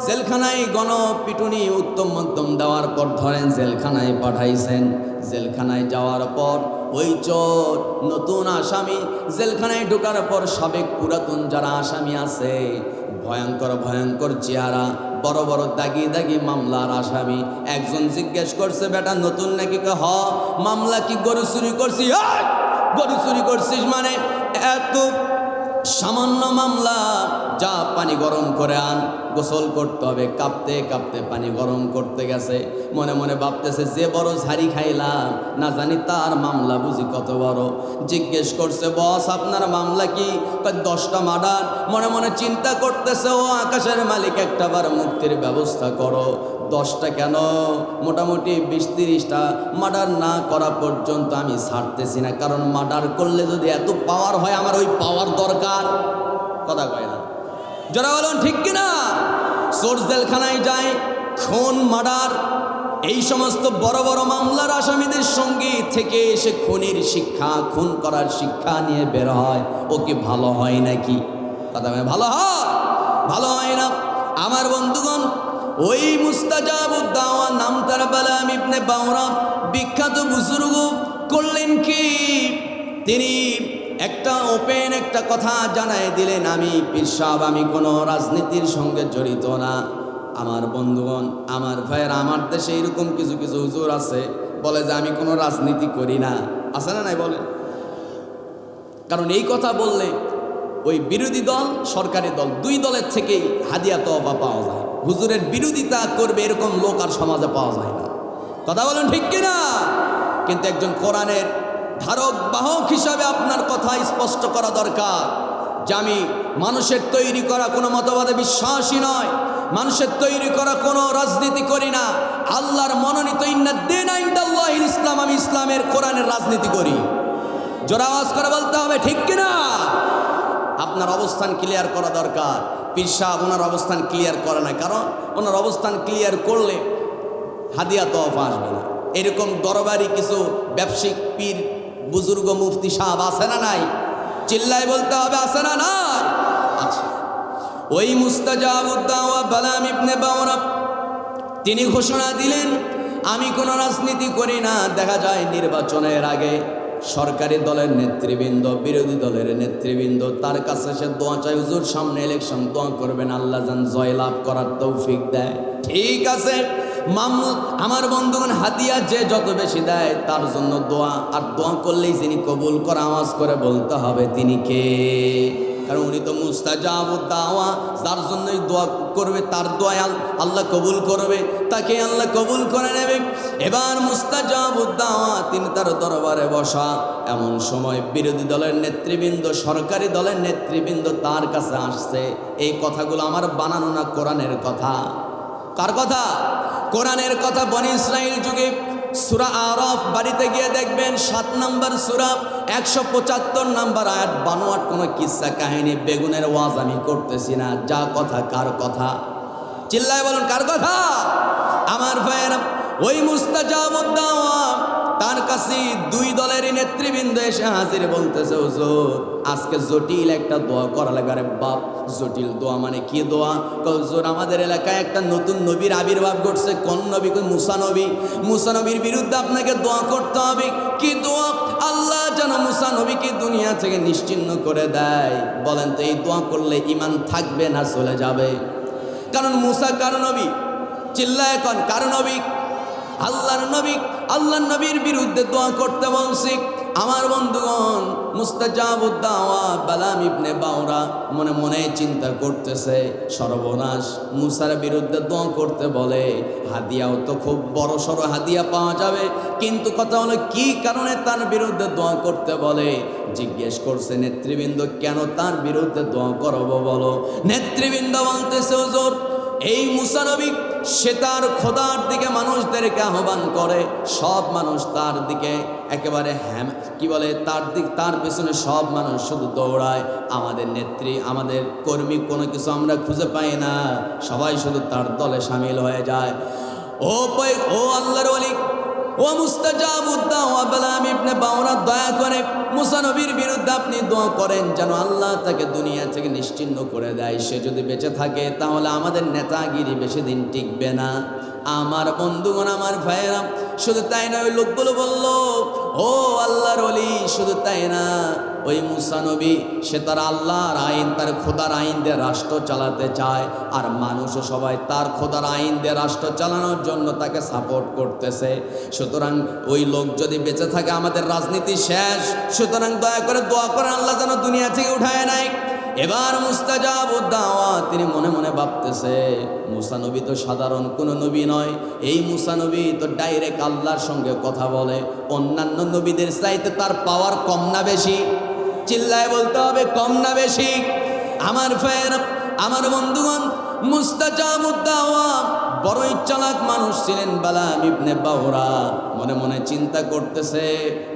জেলখানায় গণপিটুনি উত্তম মধ্যম দেওয়ার পর ধরেন জেলখানায় পাঠাইছেন। জেলখানায় যাওয়ার পর ওই চোর নতুন আসামি, জেলখানায় ঢোকার পর সাবেক পুরাতন যারা আসামি আছে, ভয়ঙ্কর ভয়ঙ্কর চেহারা, বড় বড় দাগি দাগি মামলার আসামি। একজন জিজ্ঞেস করছে, বেটা নতুন নাকি? হ। মামলা কি গরু চুরি করছি? গরু চুরি করছিস মানে? এত সামান্য মামলা, যা পানি গরম করে আন, গোসল করতে হবে। কাঁপতে কাঁপতে পানি গরম করতে গেছে, মনে মনে ভাবতেছে যে বড় ঝাড়ি খাইলাম, না জানি তার মামলা বুঝি কত বড়। জিজ্ঞেস করছে, বস আপনার মামলা কি? 10টা মার্ডার। মনে মনে চিন্তা করতেছে, ও আকাশের মালিক, একটাবার মুক্তির ব্যবস্থা করো। 10টা কেন, মোটামুটি 20-30টা মার্ডার না করা পর্যন্ত আমি ছাড়তেছি না। কারণ মার্ডার করলে যদি এত পাওয়ার হয়, আমার ওই পাওয়ার দরকার। কথা কয় না? যারা বলুন ঠিক কিনা? চোর জেলখানায় যায়, খুন, মার্ডার, এই সমস্ত বড় বড় মামলার আসামিদের সঙ্গে থেকে এসে খুনের শিক্ষা, খুন করার শিক্ষা নিয়ে বের হয়। ও কি ভালো হয় নাকি? কথা বলে ভালো হয়? ভালো হয় না। আমার বন্ধুগণ, ওই মুস্তাজাবুদ দাওয়া নাম তার বালাম ইবনে বাওরা, বিখ্যাত বুজুর্গ করলেন কি? তিনি একটা ওপেন একটা কথা জানাই দিলেন, আমি পীর সাহেব, আমি কোনো রাজনীতির সঙ্গে জড়িত না। আমার বন্ধুগণ, আমার ভাইয়ের, আমার দেশে এরকম কিছু কিছু হুজুর আছে, বলে যে আমি কোনো রাজনীতি করি না। আছে না নাই? বলে। কারণ এই কথা বললে ওই বিরোধী দল, সরকারি দল, 2 দলের থেকেই হাদিয়া তওবা পাওয়া যায়। হুজুরের বিরোধিতা করবে এরকম লোক আর সমাজে পাওয়া যায় না। কথা বলেন ঠিক কিনা? কিন্তু একজন কোরআনের ধারক বাহক হিসাবে আপনার কথা স্পষ্ট করা দরকার যে আমি মানুষের তৈরি করা কোনো মতবাদে বিশ্বাসী নয়, মানুষের তৈরি করা কোনো রাজনীতি করি না। আল্লাহর মনোনীত ইন্নাদ-দীনা ইনদাল্লাহিল ইসলাম, আমি ইসলামের কোরআনের রাজনীতি করি। জোরে আওয়াজ করে বলতে হবে, ঠিক কিনা? আপনার অবস্থান ক্লিয়ার করা দরকার। পীর সাহেব ওনার অবস্থান ক্লিয়ার করে না, কারণ ওনার অবস্থান ক্লিয়ার করলে হাদিয়া তওবা আসবে না। এরকম দরবারি কিছু ব্যবসায়িক পীর, বুজুর্গ, মুফতি সাহেব আছে না নাই? চিল্লায় বলতে হবে, আছে না নাই? আচ্ছা, ওই মুস্তাজাবুদ দাওয়া বালাম ইবনে বাওরা তিনি ঘোষণা দিলেন, আমি কোনো রাজনীতি করি না। দেখা যায় নির্বাচনের আগে সরকারি দলের নেতৃবৃন্দ, বিরোধী দলের নেতৃবৃন্দ তার কাছে সে দোয়া চাই, হুজুর সামনে ইলেকশন, দোয়া করবেন আল্লাহ যেন জয়লাভ করার তৌফিক দেয়। ঠিক আছে, আমার বন্ধুগণ, হাদিয়া যে যত বেশি দেয় তার জন্য দোয়া, আর দোয়া করলেই যিনি কবুল করে আওয়াজ করে বলতে হবে তিনি কে? কারণ উনি তো মুস্তাজাবুদ দাওয়া, যার জন্যই দোয়া করবে তার দোয়া আল্লাহ কবুল করবে, তাকে আল্লাহ কবুল করে নেবে। এবার মুস্তাজাবুদ দাওয়া, তিনি তার দরবারে বসা। এমন সময় বিরোধী দলের নেতৃবৃন্দ, সরকারি দলের নেতৃবৃন্দ তার কাছে আসছে। এই কথাগুলো আমার বানানো না, কোরআনের কথা। কার কথা? কোরআনের কথা। বনি ইসরাইল যুগে সূরা আরাফ বাড়িতে গিয়ে দেখবেন 7 নম্বর সূরা 175 নম্বর আয়াত। বানোয়াট কোনো কিসসা কাহিনী, বেগুনের ওয়াজ আমি করতেছি না। যা কথা কার কথা? চিল্লায় বলুন, কার কথা? আমার ভাইয়েরা, ওই মুস্তাজাবুদ দাওয়া, তার কাছে 2 দলেরই নেতৃবৃন্দ এসে হাজির, বলতেছে হুজুর আজকে জটিল একটা দোয়া করা লাগবে। আরে বাপ, জটিল দোয়া মানে কি দোয়া? হুজুর আমাদের এলাকায় একটা নতুন নবীর আবির্ভাব ঘটছে। কোন নবী? মুসা নবী। মুসা নবীর বিরুদ্ধে আপনাকে দোয়া করতে হবে। কি দোয়া? আল্লাহ যেন মুসা নবীকে দুনিয়া থেকে নিশ্চিহ্ন করে দেয়। বলেন তো এই দোয়া করলে ঈমান থাকবে না চলে যাবে? কারণ মুসা কার নবী? চিল্লায় কোন কার নবী? আল্লাহর নবী। আল্লাহর নবীর বিরুদ্ধে দোয়া করতে বলছি। আমার বন্ধুগণ, মুস্তাজাবুদ দাওয়া বালাম ইবনে বাওরা মনে মনে চিন্তা করতেছে, সর্বনাশ, মুসার বিরুদ্ধে দোয়া করতে বলে, হাদিয়াও তো খুব বড় সড়ো হাদিয়া পাওয়া যাবে, কিন্তু কথা হলো কি কারণে তার বিরুদ্ধে দোয়া করতে বলে? জিজ্ঞেস করছে নেতৃবৃন্দ, কেন তার বিরুদ্ধে দোয়া করবো বলো? নেতৃবৃন্দ বলতেছে হুজুর, এই মুসা নবী সে তার খোদার দিকে মানুষদেরকে আহ্বান করে, সব মানুষ তার দিকে একেবারে কি বলে, তার পেছনে সব মানুষ শুধু দৌড়ায়। আমাদের নেত্রী, আমাদের কর্মী কোনো কিছু আমরা খুঁজে পাই না, সবাই শুধু তার দলে সামিল হয়ে যায়। ও আল্লাহর ওলি, ও মুস্তাজাবুদ দাওয়া বালাম ইবনে বাওরা, দয়া করে মুসা নবীর বিরুদ্ধে আপনি দোয়া করেন যেন আল্লাহ তাকে দুনিয়া থেকে নিশ্চিহ্ন করে দেয়। সে যদি বেঁচে থাকে তাহলে আমাদের নেতাগিরি বেশি দিন টিকবে না। আমার বন্ধুগণ, আমার ভাইয়েরা, শুধু তাই না, ওই লোকগুলো বলল, ও আল্লাহর ওলি, শুধু তাই না, ওই মুসা নবী সে তার আল্লাহর আইন, তার খোদার আইন দিয়ে রাষ্ট্র চালাতে চায়, আর মানুষও সবাই তার খোদার আইন দিয়ে রাষ্ট্র চালানোর জন্য তাকে সাপোর্ট করতেছে। সুতরাং ওই লোক যদি বেঁচে থাকে আমাদের রাজনীতি শেষ। সুতরাং দয়া করে দোয়া করেন আল্লাহ যেন দুনিয়া থেকে উঠায় নাই। এবার মুস্তাজাবুদ দাওয়া তিনি মনে মনে ভাবতেছে, মুসা নবী তো সাধারণ কোনো নবী নয়, এই মুসা নবী তো ডাইরেক্ট আল্লাহর সঙ্গে কথা বলে। অন্যান্য নবীদের চাইতে তার পাওয়ার কম না বেশি? চিল্লায় বলতে হবে, কম না বেশি? আমার ভাইয়েরা, আমার বন্ধুগণ, মুস্তাজাবুদ দাওয়া বড়ই চালাক মানুষ ছিলেন বালাম ইবনে বাওরা। মনে মনে চিন্তা করতেছে,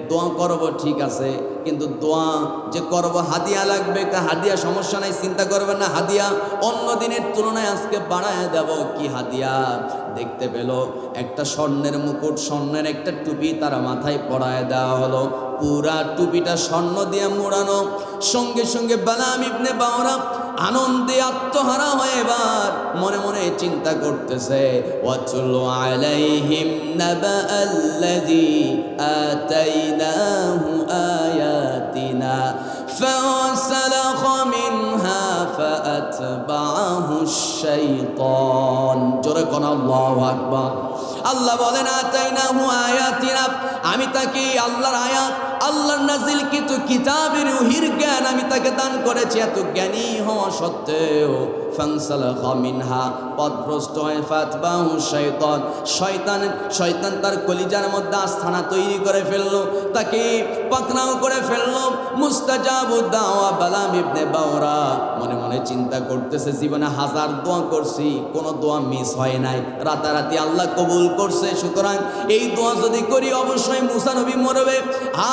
দোয়া করব ঠিক আছে, কিন্তু দোয়া যে করব হাদিয়া লাগবে, হাদিয়া সমস্যা নাই, চিন্তা করবেন না, হাদিয়া অন্য দিনের তুলনায় আজকে বাড়ায় দেব। কি হাদিয়া? দেখতে পেল একটা স্বর্ণের মুকুট, স্বর্ণের একটা টুপি তার মাথায় পরায় দেওয়া হলো। পুরা টুপিটা স্বর্ণ দিয়ে মোড়ানো। সঙ্গে সঙ্গে বালাম ইবনে বাওরা আনন্দে আত্মহারা হয়ে এবার মনে মনে চিন্তা করতেছে, ওয়াতুলু আলাইহিম নাবাআল্লাযী আতাইনাহু আয়াতিনা ফাসালাখা মিনহা ফাআতবাহু শাইতান। জোরে কোন আল্লাহু আকবার। আল্লাহ বলেন, আতাইনাহু আয়াতিনা, আমি তাকে আল্লাহর আয়াত, আল্লাহর নাজিল কিছু কিতাবের ওহীর জ্ঞান আমি তাকে দান করেছি। এত জ্ঞানী হওয়া সত্ত্বেও ফানসালাখা মিনহা, পথভ্রষ্ট হয়ে ফাতবাহু শাইতান, শয়তান তার কলিজার মধ্যে আস্থানা তৈরি করে ফেললো, তাকে পাকড়াও করে ফেললো। মুস্তাজাবুদ দাওয়া বালাম ইবনে বাওরা মনে মনে চিন্তা করতেছে, জীবনে 1000 দোয়া করছি, কোনো দোয়া মিস হয় নাই, রাতারাতি আল্লাহ কবুল করছে। সুতরাং এই দোয়া যদি করি অবশ্যই মুসা নবী মরবে,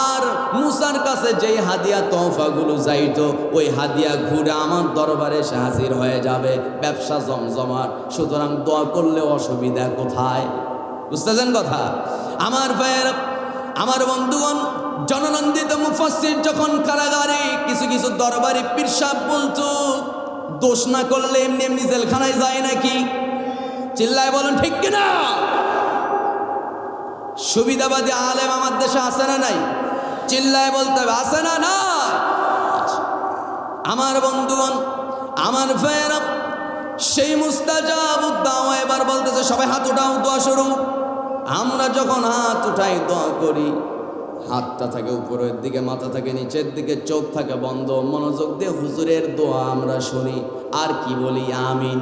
আর মুসার কাছে যেই হাদিয়া তোহফাগুলো যাইতো ওই হাদিয়া ঘুরে আমার দরবারে এসে হাজির হয়ে যাবে, ব্যবসা জমজমাট। সুতরাং দোয়া করলে অসুবিধা কোথায়? বুঝতেছেন কথা? আমার ভাইয়ের, আমার বন্ধুগণ, জননন্দিত মুফাসসির যখন কারাগারে কিছু কিছু দরবারি পীর সাহেব বলতো, দোষ না করলে এমনি এমনি জেলখানায় যায় নাকি? চিল্লায় বলেন ঠিক কিনা? সুবিধাবাদী আলেম আমার দেশে আছে না নাই? চিল্লায় বলতে হবে, আছে না না? আমার বন্ধুগণ, আমার ভাইয়েরা, সেই মুস্তাজাবুদ দাওয়া এবার বলতেছে, সবাই হাত উঠাও, দোয়া শুরু। আমরা যখন হাত উঠাই দোয়া করি, হাতটা থাকে উপরের দিকে, মাথা থাকে নিচের দিকে, চোখ থাকে বন্ধ, মনোযোগ দিয়ে হুজুরের দোয়া আমরা শুনি আর কি বলি, আমিন।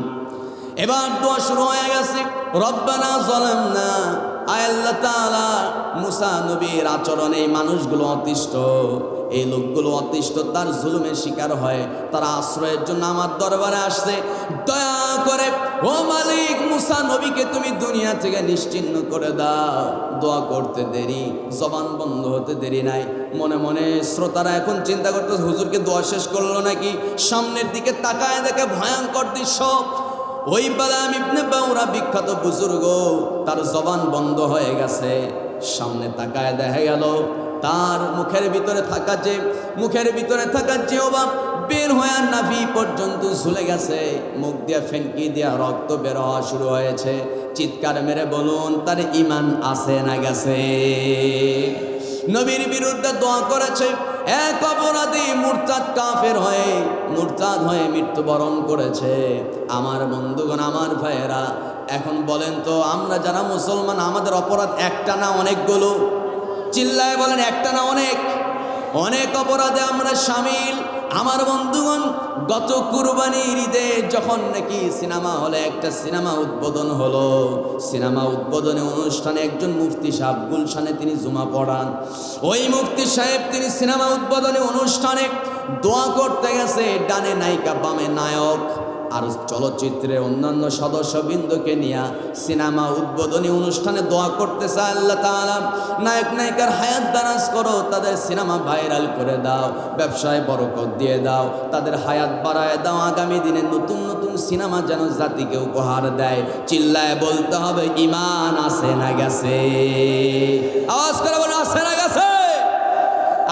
এবার দোয়া শুরু হয়ে গেছে। রব্বানা যালামনা, আয় আল্লাহ তাআলা, মুসা নবীর আচরণে এই মানুষগুলো অতিষ্ঠ, এই লোকগুলো অতিষ্ঠ, তার জুলুমের শিকার হয়, তারা আশ্রয়ের জন্য আমার দরবারে আসছে। দয়া করে ও মালিক, মুসা নবীকে তুমি দুনিয়া থেকে নিশ্চিহ্ন করে দাও। দোয়া করতে দেরি, জবান বন্ধ হতে দেরি নাই। মনে মনে শ্রোতারা এখন চিন্তা করতে, হুজুরকে দোয়া শেষ করলো নাকি? সামনের দিকে তাকায় দেখে ভয়ঙ্কর দৃশ্য। ওই বালাম ইবনে বাউরা বিখ্যাত বুজুর্গ, তার জবান বন্ধ হয়ে গেছে। সামনে তাকায় দেখা গেল তার মুখের ভিতরে থাকা জিহ্বা বের হয়ে নাভি পর্যন্ত ঝুলে গেছে। মুখ দিয়া ফেনকি দিয়া রক্ত বের হওয়া শুরু হয়েছে। চিৎকার মেরে বলুন, তার ঈমান আছে না গেছে? নবীর বিরুদ্ধে দোয়া করেছে, এক অপরাধী মুরতাদ কাফের হয়ে মৃত্যুবরণ করেছে। আমার বন্ধুগণ, আমার ভাইয়েরা, এখন বলেন তো, আমরা যারা মুসলমান, আমাদের অপরাধ একটা না অনেকগুলো? চিল্লায় বলেন, একটা না অনেক? অনেক অপরাধে আমরা শামিল। আমার বন্ধুগণ, গত কুরবানির ঈদে যখন নাকি সিনেমা হলে একটা সিনেমা উদ্বোধন হলো, সিনেমা উদ্বোধনী অনুষ্ঠানে একজন মুফতি সাহেব গুলশানে তিনি জুমা পড়ান। ওই মুফতি সাহেব তিনি সিনেমা উদ্বোধনী অনুষ্ঠানে দোয়া করতে গেছে। ডানে নায়িকা, বামে নায়ক, আর চলচ্চিত্রের অন্যান্য সদস্যবৃন্দকে নিয়ে সিনেমা উদ্বোধনী অনুষ্ঠানে দোয়া করতেছে, আল্লাহ তাআলা নায়ক নায়িকার হায়াত দারাজ করো, তাদের সিনেমা ভাইরাল করে দাও, ব্যবসায় বরকত দিয়ে দাও, তাদের হায়াত বাড়ায় দাও, আগামী দিনে নতুন নতুন সিনেমা যেন জাতিকে উপহার দেয়। চিল্লায় বলতে হবে, ঈমান আছে না গেছে? আওয়াজ করে বলে, আছে না গেছে?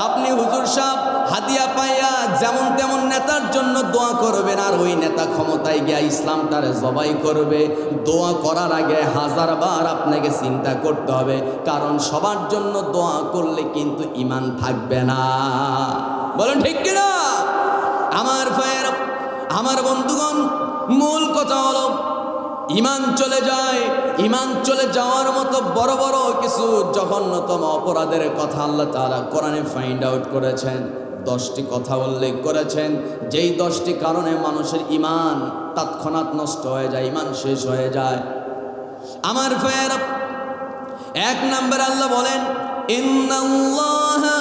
আপনি হুজুর সাহেব হাদিয়া পাইয়া যেমন তেমন নেতার জন্য দোয়া করবেন, আর ওই নেতা ক্ষমতায় গিয়া ইসলামটারে জবাই করবে। দোয়া করার আগে 1000 বার আপনাকে চিন্তা করতে হবে, কারণ সবার জন্য দোয়া করলে কিন্তু ঈমান থাকবে না। বলেন ঠিক কিনা? আমার ভাইয়ের, আমার বন্ধুগণ, মূল কথা হলো ঈমান চলে যায়। ঈমান চলে যাওয়ার মতো বড় বড় কিছু জঘন্যতম অপরাধের কথা আল্লাহ তাআলা কোরআনে ফাইন্ড আউট করেছেন। 10টি কথা উল্লেখ করেছেন, যেই 10টি কারণে মানুষের ঈমান তৎক্ষণাৎ নষ্ট হয়ে যায়, ঈমান শেষ হয়ে যায়। আমার ভাইয়েরা, 1 নম্বর আল্লাহ বলেন, ইন্নাল্লাহা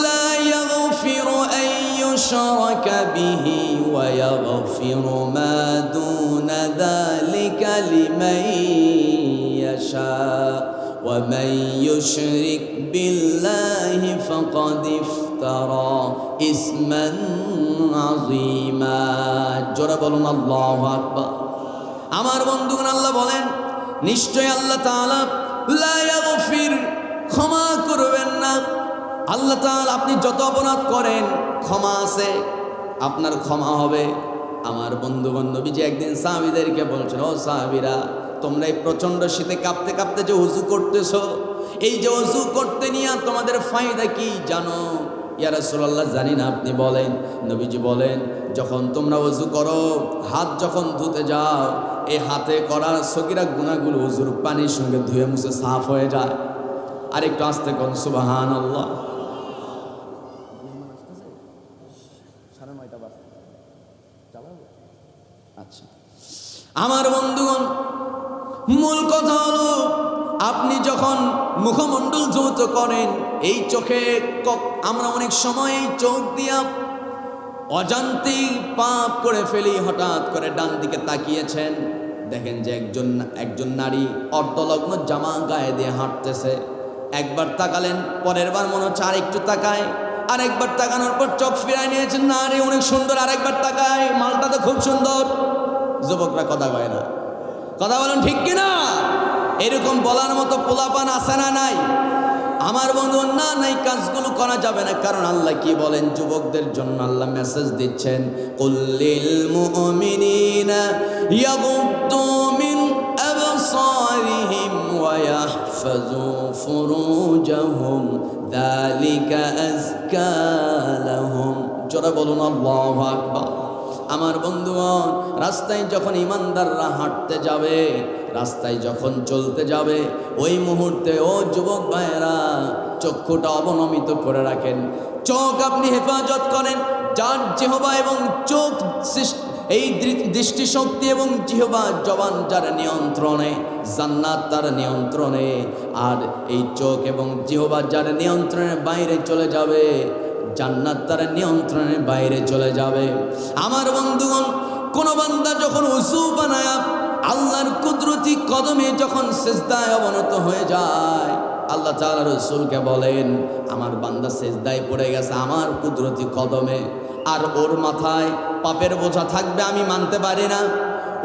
লা ইয়াগফিরু আন ইউশরাকা বিহি ওয়া ইয়াগফিরু মা দুনা যালিকা লিমান ইয়াশা ওয়া মান ইউশরিক বিল্লাহি ফাকাদ ইফতারা ইসমান আযীমা। জোরে বলুন আল্লাহু আকবার। আমার বন্ধুগণ, আল্লাহ বলেন, নিশ্চয় আল্লাহ তাআলা লা ইয়াগফির, ক্ষমা করবেন না। আল্লাহ তাআলা, আপনি যত অপরাধ করেন ক্ষমা আছে, আপনার ক্ষমা হবে। আমার বন্ধুগণ, নবীজি একদিন সাহাবীদেরকে বলছেন, ও সাহাবীরা, তোমরা এই প্রচণ্ড শীতে কাঁপতে কাঁপতে যে ওযু করতেছো, এই যে ওযু করতে নিয়ে তোমাদের ফায়দা কি জানো? ইয়া রাসূলুল্লাহ, জানি না, আপনি বলেন। নবীজি বলেন, যখন তোমরা ওযু করো, হাত যখন ধুতে যাও, এই হাতে করা সগীরা গুনাহগুলো ওযুর পানির সঙ্গে ধুয়ে মুছে সাফ হয়ে যায়। আর একটু আস্তে করুন, সুবহানাল্লাহ। 9:30 বাজে। আচ্ছা, আমার বন্ধুগণ, মূল কথা হলো, আপনি যখন মুখমণ্ডল ধৌত করেন, এই চোখে আমরা অনেক সময় এই চোখ দিয়া অজান্তেই পাপ করে ফেলি। হঠাৎ করে ডান দিকে তাকিয়েছেন, দেখেন যে একজন নারী অর্ধলগ্ন জামা গায়ে দিয়ে হাঁটতেছে। একবার তাকালেন, পরের বার মনে হচ্ছে আরেকটু তাকায়, আরেকবার তাকানোর পর চোখ ফিরায় নিয়েছেন, নারী অনেক সুন্দর, আরেকবার তাকায়, মালটা তো খুব সুন্দর। যুবকরা কথা কয় না? কথা বলেন ঠিক কিনা? এরকম বলার মতো পোলাপান আছে না নাই? আমার বন্ধু, না নাই, কাজগুলো করা যাবে না। কারণ আল্লাহ কি বলেন? যুবকদের জন্য আল্লাহ মেসেজ দিচ্ছেন, কুল্লিল মুমিনিনা ইয়াগুদ্দু মিন আবসারিহিম ওয়া ইয়াহফাযু ফুরুজাহুম যালিকা আযকা লাহুম। জোরে বলুন আল্লাহু আকবার। আমার বন্ধুগণ, রাস্তায় যখন ইমানদাররা হাঁটতে যাবে, রাস্তায় যখন চলতে যাবে, ওই মুহূর্তে ও যুবক ভাইয়েরা চক্ষুটা অবনমিত করে রাখেন, চোখ আপনি হেফাজত করেন। যার জিহ্বা এবং চোখ, এই দৃষ্টিশক্তি এবং জিহ্বা জবান যার নিয়ন্ত্রণে, জান্নাত তার নিয়ন্ত্রণে। আর এই চোখ এবং জিহ্বা যার নিয়ন্ত্রণের বাইরে চলে যাবে, জান্নাত তার নিয়ন্ত্রণের বাইরে চলে যাবে। আমার বন্ধুগণ, কোন বান্দা যখন উযু বানায় আল্লাহর কুদরতি কদমে যখন সিজদায় অবনত হয়ে যায়, আল্লাহ তাআলা রাসূলকে বলেন, আমার বান্দা সিজদায় পড়ে গেছে আমার কুদরতি কদমে, আর ওর মাথায় পাপের বোঝা থাকবে আমি মানতে পারি না।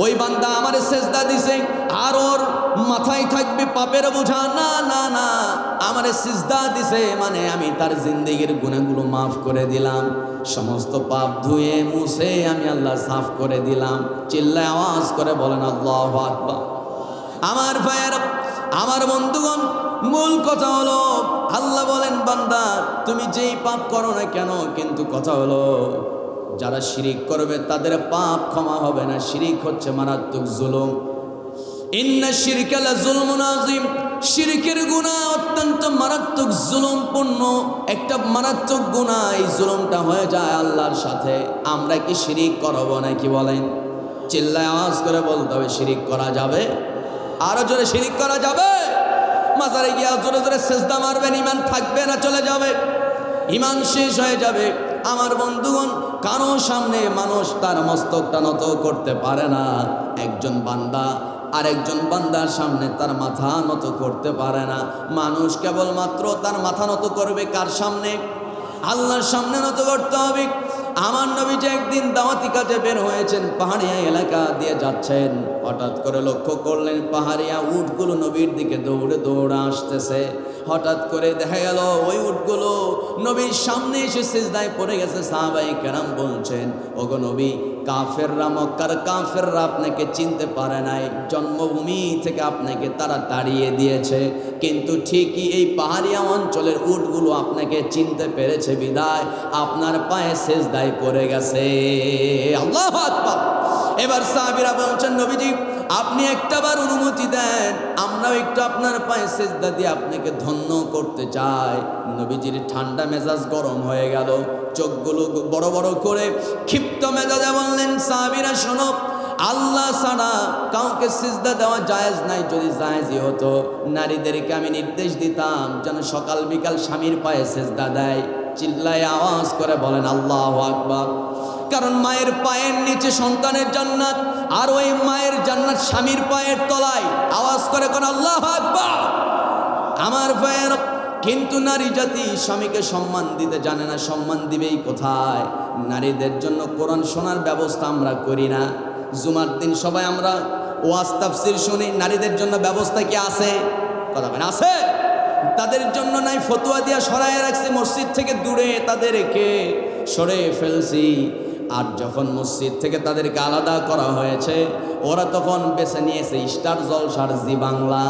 ওই বান্দা আমার সিজদা দিছে আর ওর মাথায় থাকবে পাপের বোঝা, না না না, আমার সিজদা দিছে মানে আমি তার জিন্দেগির গুনাহগুলো মাফ করে দিলাম, সমস্ত পাপ ধুয়ে মুছে আমি আল্লাহ সাফ করে দিলাম। চিল্লায় আওয়াজ করে বলেন আল্লাহু আকবার। আমার ভাইয়েরা, আমার বন্ধুগণ, মূল কথা হলো আল্লাহ বলেন, বান্দা তুমি যেই পাপ করো না কেন, কিন্তু কথা হলো যারা শিরিক করবে তাদের পাপ ক্ষমা হবে না। শিরিক হচ্ছে মারাত্মক জুলুম। ইন্না শিরকা লাযুলমুন আযীম, শিরকের গুনাহ অত্যন্ত মারাত্মক জুলুমপূর্ণ একটা মারাত্মক গুনাহ। এই জুলুমটা হয়ে যায় আল্লাহর সাথে। আমরা কি শিরিক করব নাকি বলেন? চিল্লায় আওয়াজ করে বলতে হবে, শিরিক করা যাবে? আরো জোরে শিরিক করা যাবে? মাজারে গিয়া জোরে জোরে সেজদা মারবেন, ইমান থাকবে না চলে যাবে, ইমান শেষ হয়ে যাবে। আমার বন্ধুগণ, কারো সামনে মানুষ তার মস্তকটা নত করতে পারে না। একজন বান্দা আরেকজন বান্দার সামনে তার মাথা নত করতে পারে না। মানুষ কেবলমাত্র তার মাথা নত করবে কার সামনে? আল্লাহর সামনে নত করতে হবে। আমার নবী যে একদিন দাওয়াতি কাজে বের হয়েছেন, পাহাড়িয়া এলাকা দিয়ে যাচ্ছেন, হঠাৎ করে লক্ষ্য করলেন পাহাড়িয়া উটগুলো নবীর দিকে দৌড়ে দৌড়ে আসতেছে। হঠাৎ করে দেখা গেল ওই উটগুলো নবীর সামনে এসে সিজদায় পড়ে গেছে। সাহাবায়ে কেরাম বলছেন, ওগো নবী, কাফেররা, মক্কার কাফেররা আপনাকে চিনতে পারে নাই, জন্মভূমি থেকে আপনাকে তারা তাড়িয়ে দিয়েছে, কিন্তু ঠিকই এই পাহাড়িয়া অঞ্চলের উটগুলো আপনাকে চিনতে পেরেছে বিদায় আপনার পায়ে সিজদায় পড়ে গেছে। আল্লাহু আকবার। এবার সাহাবীরা বলছেন, নবীজি আপনি একটাবার অনুমতি দেন, আমরাও একটু আপনার পায়ে সিজদা দিয়ে আপনাকে ধন্য করতে চাই। নবীজির ঠান্ডা মেজাজ গরম হয়ে গেল, চোখগুলো বড় বড় করে ক্ষিপ্ত মেজাজে বললেন, সাহাবীরা শোনো, আল্লাহ ছাড়া কাউকে সিজদা দেওয়া জায়েজ নাই। যদি জায়েজই হতো, নারীদেরকে আমি নির্দেশ দিতাম যেন সকাল বিকাল স্বামীর পায়ে সিজদা দেয়। চিল্লায় আওয়াজ করে বলেন আল্লাহু আকবার। কারণ মায়ের পায়ের নিচে সন্তানের জান্নাত, আর ওই মায়ের জান্নাত স্বামীর পায়ের তলায়। আওয়াজ করে কোন আল্লাহু আকবার। আমার ভাইয়ের, কিন্তু নারী জাতি স্বামীকে সম্মান দিতে জানে না। সম্মান দিবেই কোথায়? নারীদের জন্য কোরআন শোনার ব্যবস্থা আমরা করি না। জুমার দিন সবাই আমরা ওয়াজ তাফসীর শুনি, নারীদের জন্য ব্যবস্থা কি আছে? কথা বলেন, আছে? তাদের জন্য নাই, ফতোয়া দিয়া সরায় রাখছি, মসজিদ থেকে দূরে তাদেরকে সরে ফেলছি। আর যখন মসজিদ থেকে তাদেরকে আলাদা করা হয়েছে, ওরা তখন বেছে নিয়েছে স্টার জলসার জি বাংলা।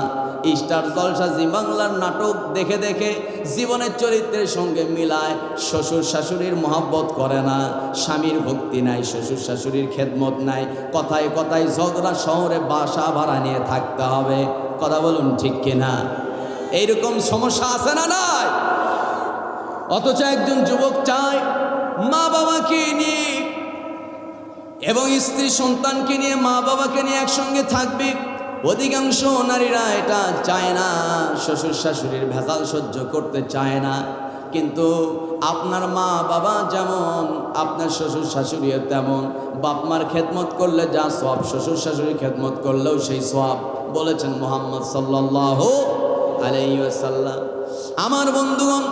স্টার জলসা জি বাংলার নাটক দেখে দেখে জীবনের চরিত্রের সঙ্গে মিলায়। শ্বশুর শাশুড়ির মহব্বত করে না, স্বামীর ভক্তি নাই, শ্বশুর শাশুড়ির খেদমত নাই, কথায় কথায় ঝগড়া, শহরে বাসা ভাড়া নিয়ে থাকতে হবে। কথা বলুন ঠিক কিনা? এইরকম সমস্যা আছে না নাই? অথচ একজন যুবক চায় মা বাবাকে নিয়ে এবং স্ত্রী সন্তানকে নিয়ে, মা বাবাকে নিয়ে একসঙ্গে থাকবে। অধিকাংশ নারীরা এটা চায় না, শ্বশুর শাশুড়ির ভেজাল সহ্য করতে চায় না। কিন্তু আপনার মা বাবা যেমন, আপনার শ্বশুর শাশুড়িও তেমন। বাপ মার খেদমত করলে যা সওয়াব, শ্বশুর শাশুড়ির খেদমত করলেও সেই সওয়াব, বলেছেন মুহাম্মদ সাল্লাল্লাহু আলাইহি ওয়াসাল্লাম। আমার বন্ধুগণ,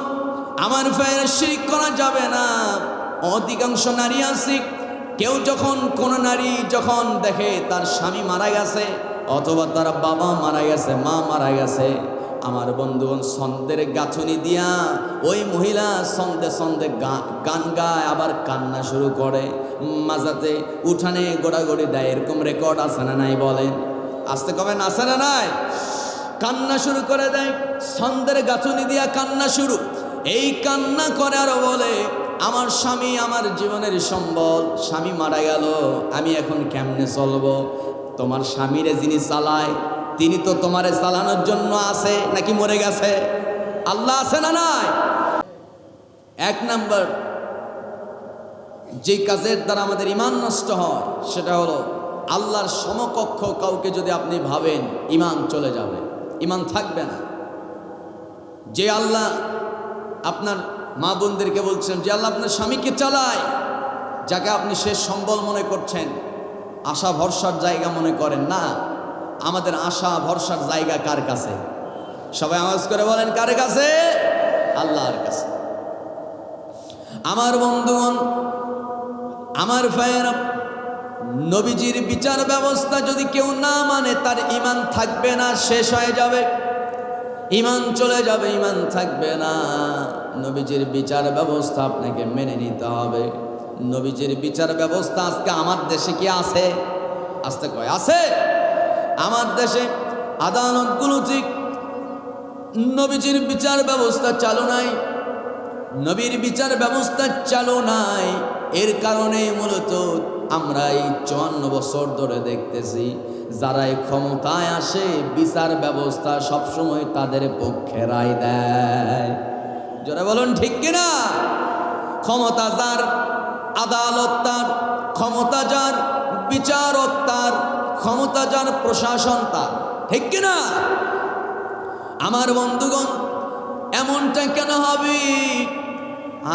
আমার ভাইয়েরা, শিরক করা যাবে না। অধিকাংশ নারী আছে, কেউ যখন, কোন নারী যখন দেখে তার স্বামী মারা গেছে, অথবা তার বাবা মারা গেছে, মা মারা গেছে, আমার বন্ধুগণ ছন্দের গাঁথুনি দিয়া ওই মহিলা ছন্দে ছন্দে গান গায়, আবার কান্না শুরু করে, মাজাতে উঠানে গোড়াগড়ি দেয়। এরকম রেকর্ড আছে না নাই? বলেন, আসতে কবেন, আছে না নাই? কান্না শুরু করে দেয়, ছন্দের গাঁথুনি দিয়া কান্না শুরু। এই কান্না করে আর বলে, আমার স্বামী আমার জীবনের সম্বল, স্বামী মারা গেল, আমি এখন কেমনে চলবো? তোমার স্বামীরে যিনি চালায় তিনি তো তোমারে চালানোর জন্য আছে নাকি মরে গেছে? আল্লাহ আছে না নাই? এক নাম্বার যে কাজের দ্বারা আমাদের ঈমান নষ্ট হয় সেটা হলো আল্লাহর সমকক্ষ কাউকে যদি আপনি ভাবেন, ঈমান চলে যাবে, ঈমান থাকবে না। যে আল্লাহ আপনার মা বোনদেরকে বলছেন, যে আল্লাহ আপনার স্বামীকে চালায়, যাকে আপনি শেষ সম্বল মনে করছেন, আশা ভরসার জায়গা মনে করেন না, আমাদের আশা ভরসার জায়গা কার কাছে? সবাই আওয়াজ করে বলেন, কার কাছে? আল্লাহর কাছে। আমার বন্ধুগণ, আমার ভাইয়েরা, নবীজির বিচার ব্যবস্থা যদি কেউ না মানে তার ঈমান থাকবে না, শেষ হয়ে যাবে, ঈমান চলে যাবে, ঈমান থাকবে না। নবীজির বিচার ব্যবস্থা আপনাকে মেনে নিতে হবে। নবীজির বিচার ব্যবস্থা আজকে আমার দেশে কি আছে? আসতে কয় আছে? আমার দেশে আদালতগুলো ঠিক নবীজির বিচার ব্যবস্থা চালু নাই, নবীর বিচার ব্যবস্থা চালু নাই। এর কারণে মূলত আমরা এই 54 বছর ধরে দেখতেছি, যারা এই ক্ষমতায় আসে বিচার ব্যবস্থা সবসময় তাদের পক্ষে রায় দেয়। যারা বলুন ঠিক কিনা? ক্ষমতা যার, আদালত তার, ক্ষমতা যার, বিচারক তার, ক্ষমতা যার, প্রশাসন তার, ঠিক কিনা? আমার বন্ধুগণ, এমনটা কেন হবে?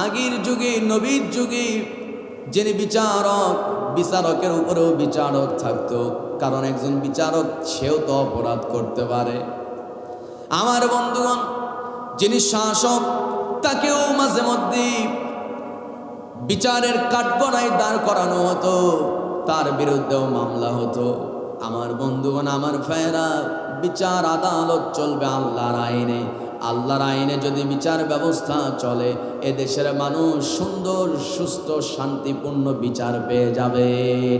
আগের যুগে, নবীর যুগে যিনি বিচারক, বিচারকের উপরেও বিচারক থাকতো, কারণ একজন বিচারক সেও তো অপরাধ করতে পারে। আমার বন্ধুগণ, যিনি শাসক তাকেও মাঝে মধ্যে বিচারের কাঠগড়ায় দাঁড় করানো হতো, তার বিরুদ্ধেও মামলা হতো। আমার বন্ধুগণ, আমার ভাইয়েরা, বিচার আদালত চলবে আল্লাহর আইনে। আল্লাহর আইনে যদি বিচার ব্যবস্থা চলে, এদেশের মানুষ সুন্দর, সুস্থ, শান্তিপূর্ণ বিচার পেয়ে যাবে,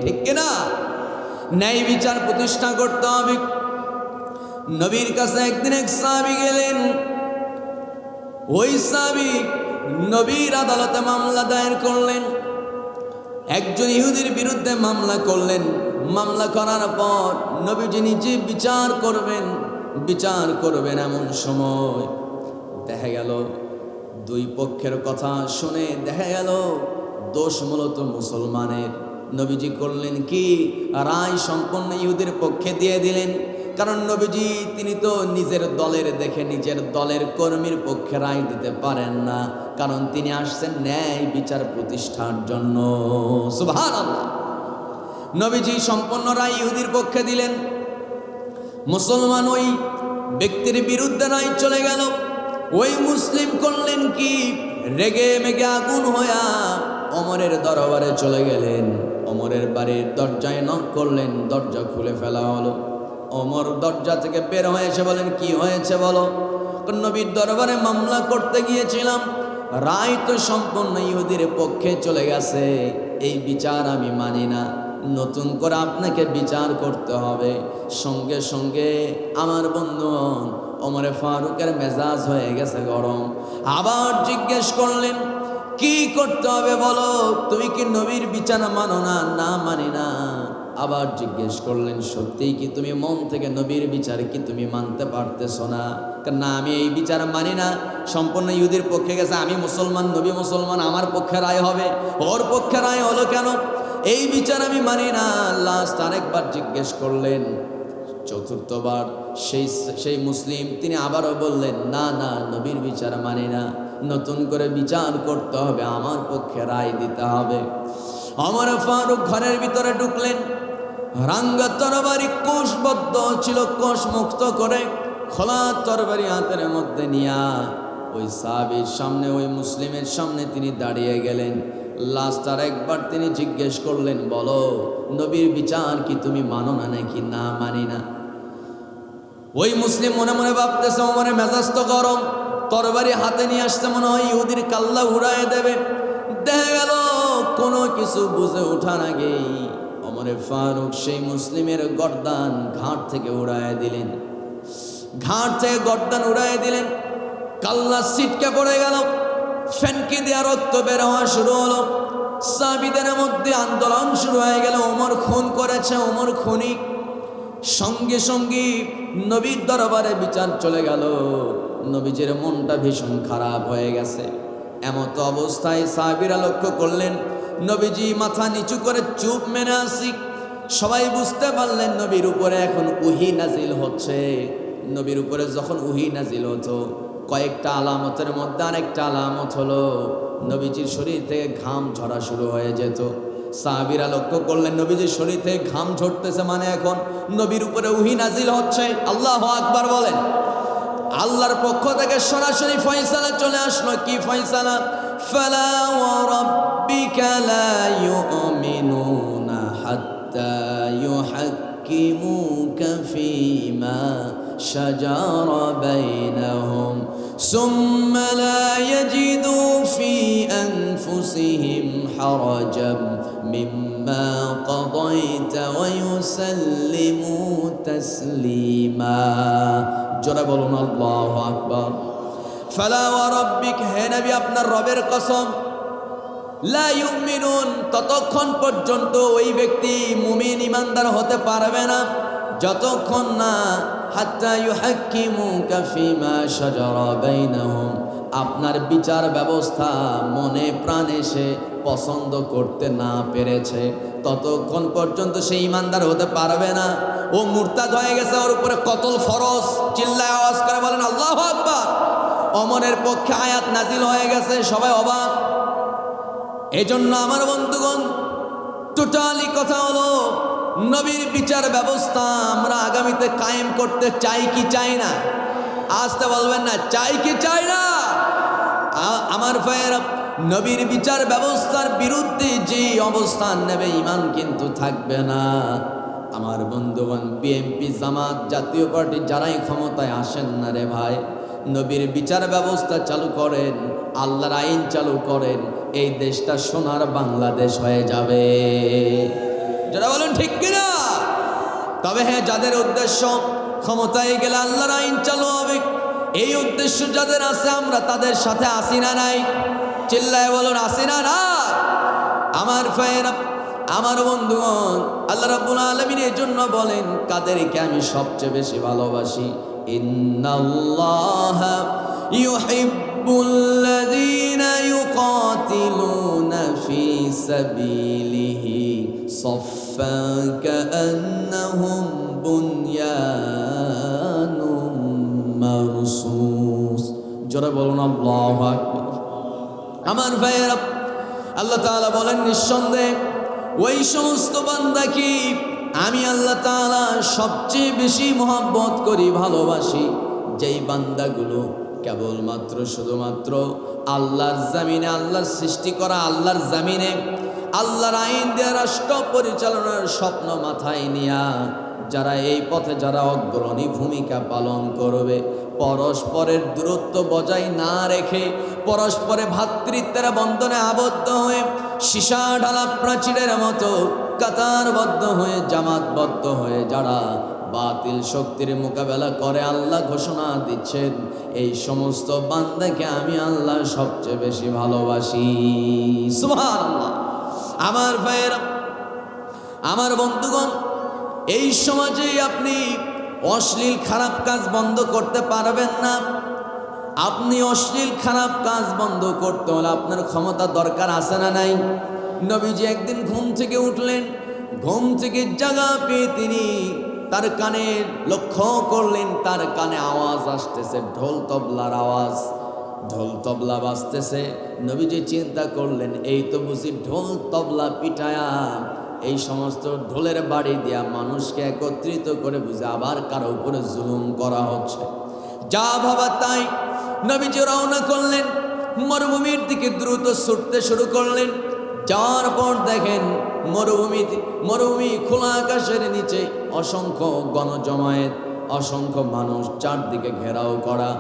ঠিক কিনা? ন্যায় বিচার প্রতিষ্ঠা করতে হবে। নবীর কাছে একদিন এক সাহাবী গেলেন। ওই সাহাবী নবীর আদালতে মামলা দায়ের করলেন, একজন ইহুদির বিরুদ্ধে মামলা করলেন। মামলা করার পর নবীজি নিজে বিচার করবেন। এমন সময় দেখা গেল দুই পক্ষের কথা শুনে দেখা গেল দোষ মূলত মুসলমানের। নবীজি করলেন কি? রায় সম্পূর্ণ ইহুদির পক্ষে দিয়ে দিলেন। কারণ নবীজি তিনি তো নিজের দলের দেখে নিজের দলের কর্মীর পক্ষে রায় দিতে পারেন না, কারণ তিনি আসছেন ন্যায় বিচার প্রতিষ্ঠার জন্য। সুবহানাল্লাহ। নবীজি সম্পূর্ণ রায় ইহুদির পক্ষে দিলেন। মুসলমান ওই ব্যক্তির বিরুদ্ধে রায় চলে গেল। ওই মুসলিম করলেন কি? রেগে মেগে আগুন হইয়া ওমরের দরবারে চলে গেলেন। ওমরের বাড়ির দরজায় নক করলেন, দরজা খুলে ফেলা হলো। ওমর দরজা থেকে বের হয়ে এসে বলেন, কি হয়েছে বলো? নবীর দরবারে মামলা করতে গিয়েছিলাম, রায় তো সম্পূর্ণ ইহুদির পক্ষে চলে গেছে, এই বিচার আমি মানি না, নতুন করে আপনাকে বিচার করতে হবে। সঙ্গে সঙ্গে আমার বন্ধু ওমরে ফারুকের মেজাজ হয়ে গেছে গরম। আবার জিজ্ঞেস করলেন, কি করতে হবে বলো? তুমি কি নবীর বিচার মানো না? না, মানি না। আবার জিজ্ঞেস করলেন, সত্যিই কি তুমি মন থেকে নবীর বিচার কি তুমি মানতে পারতেছো না? না, আমি এই বিচার মানি না, সম্পূর্ণ ইহুদির পক্ষে গেছে, আমি মুসলমান, নবী মুসলমান, আমার পক্ষে রায় হবে, ওর পক্ষে রায় হলো কেন? এই বিচার আমি মানি না। লাস্ট আরেকবার জিজ্ঞেস করলেন, চতুর্থবার সেই মুসলিম তিনি আবারও বললেন, না না, নবীর বিচার মানি না, নতুন করে বিচার করতে হবে, আমার পক্ষে রায় দিতে হবে। ওমর ফারুক ঘরের ভিতরে ঢুকলেন। রাঙ্গা তরবারি কোষবদ্ধ ছিল, কোষ মুক্ত করে খোলা তরবারি হাতের মধ্যে নিয়া ওই সাহাবীর সামনে, ওই মুসলিমের সামনে তিনি দাঁড়িয়ে গেলেন। লাস্ট আর একবার তিনি জিজ্ঞেস করলেন, বলো নবীর বিচার কি তুমি মানো না নাকি? না, মানি না। ওই মুসলিম মনে মনে ভাবতেছে, ওমরের মেজাজ তো গরম, তরবারি হাতে নিয়ে আসতে মনে হয় ইহুদির কাল্লা উড়ায় দেবে। দেখা গেল কোনো কিছু বুঝে ওঠার আগেই ওমরে ফারুক সেই মুসলিমের গর্দান ঘাট থেকে উড়ায় দিলেন। ঘাট থেকে গর্দান উড়ায় দিলেন, কাল্লা ছিটকে পড়ে গেল। ফেনকি দেওয়া রক্ত বের হওয়া শুরু হলো। সাহাবীদের মধ্যে আন্দোলন শুরু হয়ে গেল, ওমর খুন করেছে, ওমর খুনি। সঙ্গে সঙ্গে নবীর দরবারে বিচার চলে গেল। নবীজির মনটা ভীষণ খারাপ হয়ে গেছে। এমত অবস্থায় সাহাবীরা লক্ষ্য করলেন নবীজি মাথা নিচু করে চুপ মেনে আসি। সবাই বুঝতে পারলেন নবীর উপরে এখন ওহী নাজিল হচ্ছে। নবীর উপরে যখন ওহী নাজিল হতো, কয়েকটা আলামতের মধ্যে আরেকটা আলামত হলো নবীজির শরীর থেকে ঘাম ঝরা শুরু হয়ে যেত। সাহাবীরা লক্ষ্য করলেন নবীজির শরীর থেকে ঘাম ঝরতেছে, মানে এখন নবীর উপরে ওহী নাজিল হচ্ছে। আল্লাহু আকবার বলেন। আল্লাহর পক্ষ থেকে সরাসরি ফয়সালা চলে আসলো। কি ফয়সালা? ফালা ওয়া রাব্বিকা লা ইউমিনুনা হাত্তা ইউহাক্কিমুকা ফীমা শাজারা বাইনাহুম সুম্মা লা ইয়াজিদু ফি আনফুসিহিম হারাজাম মিম্মা কাদাইতা ওয়া ইউসাল্লিমু তাসলিমা। জোরে বলুন আল্লাহু আকবার। ফালা ওয়া রাব্বিক, হে নবী আপনার রবের কসম, লা ইউমিনুন, ততক্ষণ পর্যন্ত ওই ব্যক্তি মুমিন ইমানদার হতে পারবে না যতক্ষণ না হাত্তা ইউহাক্কিমুকা ফীমা শাজারা বাইনাহুম, আপনার বিচার ব্যবস্থা মনে প্রাণে সে পছন্দ করতে না পেরেছে ততক্ষণ পর্যন্ত সে ইমানদার হতে পারবে না। ও মুরতাদ হয়ে গেছে, ওর উপরে কতল ফরজ। চিল্লায় আওয়াজ করে বলেন আল্লাহু আকবার। ওমরের পক্ষে আয়াত নাজিল হয়ে গেছে, সবাই অবাক। এজন্য আমার বন্ধুগণ, টোটালি কথা হলো নবীর বিচার ব্যবস্থা আমরা আগামীতে কায়েম করতে চাই কি চাই না? আসতে বলবেন না, চাই কি চাই না? আমার ভাইয়েরা, নবীর বিচার ব্যবস্থার বিরুদ্ধে যে অবস্থান নেবে ঈমান কিন্তু থাকবে না। আমার বন্ধুগণ, বিএনপি, জামাত, জাতীয় পার্টি যারাই ক্ষমতায় আসেন না রে ভাই, নবীর বিচার ব্যবস্থা চালু করেন, আল্লাহর আইন চালু করেন, এই দেশটা সোনার বাংলাদেশ হয়ে যাবে। যারা বলেন ঠিক কিনা? তবে হ্যাঁ, যাদের উদ্দেশ্য ক্ষমতায় গেলে আল্লাহর আইন চালু হবে, এই উদ্দেশ্য যাদের আছে আমরা তাদের সাথে আসি না নাই? চিল্লায় বলুন আসি না না? আমার ভাইয়েরা, আমার বন্ধুগণ, আল্লাহ রাব্বুল আলামিন এর জন্য বলেন কাদেরকে আমি সবচেয়ে বেশি ভালোবাসি। ইন্নাল্লাহা ইউহিব্বুল্লাযীনা ইউকাতিলুনা ফী সাবিলিহি সাফফান কাআন্নাহুম বুনয়ানুম মারসুস। জোরে বলুন আল্লাহু আকবার। আমার ভাইয়েরা, আল্লাহ তাআলা বলেন নিঃসন্দেহে ওই সমস্ত বান্দাকে আমি আল্লাহ তাআলা সবচেয়ে বেশি মহব্বত করি, ভালোবাসি, যেই বান্দাগুলো কেবলমাত্র শুধুমাত্র আল্লাহর জামিনে, আল্লাহর সৃষ্টি করা আল্লাহর জামিনে আল্লাহর আইন দিয়ে রাষ্ট্র পরিচালনার স্বপ্ন মাথায় নিয়া যারা এই পথে যারা অগ্রণী ভূমিকা পালন করবে, পরস্পরের দূরত্ব বজায় না রেখে পরস্পরে ভ্রাতৃত্বের বন্ধনে আবদ্ধ হয়ে সীসা ঢালা প্রাচীরের মতো কাতারবদ্ধ হয়ে জামাতবদ্ধ হয়ে যারা বাতিল শক্তির মোকাবেলা করে, আল্লাহ ঘোষণা দিচ্ছেন এই সমস্ত বান্দাকে আমি আল্লাহ সবচেয়ে বেশি ভালোবাসি। সুবহানাল্লাহ। আমার ভাইয়েরা, আমার বন্ধুগণ, এই সমাজে আপনি অশ্লীল খারাপ কাজ বন্ধ করতে পারবেন না। আপনি অশ্লীল খারাপ কাজ বন্ধ করতে হলে আপনার ক্ষমতা দরকার আছে না নাই? নবীজি একদিন ঘুম থেকে উঠলেন, ঘুম থেকে জাগা পেয়ে তিনি তার কানে লক্ষ্য করলেন, তার কানে আওয়াজ আসতেছে, ঢোল তবলার আওয়াজ, ঢোল তবলা বাজতেছে। নবীজি চিন্তা করলেন এই তো বুঝি ঢোল তবলা পিটায়া এই সমস্ত ঢোলের বাড়ি দিয়া মানুষকে একত্রিত করে বুঝে আবার কারো উপরে জুলুম করা হচ্ছে। যা ভাবা তাই নবীজি রওনা করলেন, মরুভূমির দিকে দ্রুত ছুটতে শুরু করলেন। যাওয়ার পর দেখেন মরুভূমি খোলা আকাশের নিচে অসংখ্য গণজমায়েত, অসংখ্য মানুষ চারদিকে ঘেরাও করা।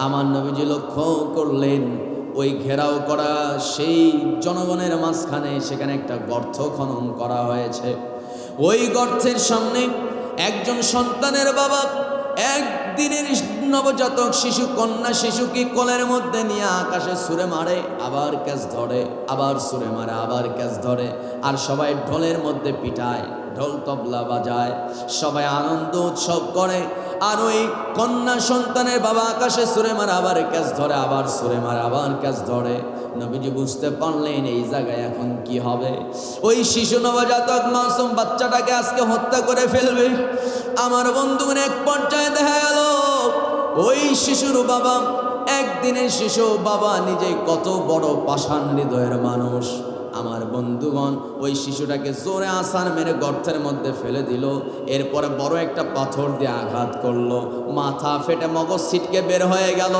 আমার নবীজি লক্ষ্য করলেন ওই ঘেরাও করা সেই জনগণের মাঝখানে সেখানে একটা গর্ত খনন করা হয়েছে। ওই গর্তের সামনে একজন সন্তানের বাবা একদিনের নবজাতক শিশু, কন্যা শিশুকে কোলের মধ্যে নিয়ে আকাশে ছুঁড়ে মারে, আবার ক্যাচ ধরে, আবার ছুঁড়ে মারে, আবার ক্যাচ ধরে, আর সবাই ঢোলের মধ্যে পিটায়, ঢোল তবলা বাজায়, সবাই আনন্দ উৎসব করে। আর ওই কন্যা সন্তানের বাবা আকাশে ছুঁড়ে মারে, আবার ক্যাচ ধরে, আবার ছুঁড়ে মারে, আবার ক্যাচ ধরে। নবীজি বুঝতে পারলেন এই জায়গায় এখন কি হবে। ওই শিশু নবজাতক মাসুম বাচ্চাটাকে আজকে হত্যা করে ফেলবে। আমার বন্ধুগণ, এক পর্যায়ে দেখা গেল ওই শিশুর বাবা, একদিনের শিশু, বাবা নিজে কত বড় পাষাণ হৃদয়ের মানুষ। আমার বন্ধুগণ, ওই শিশুটাকে জোরে আছাড় মেরে গর্তের মধ্যে ফেলে দিল। এরপরে বড় একটা পাথর দিয়ে আঘাত করলো, মাথা ফেটে মগজ ছিটকে বের হয়ে গেল।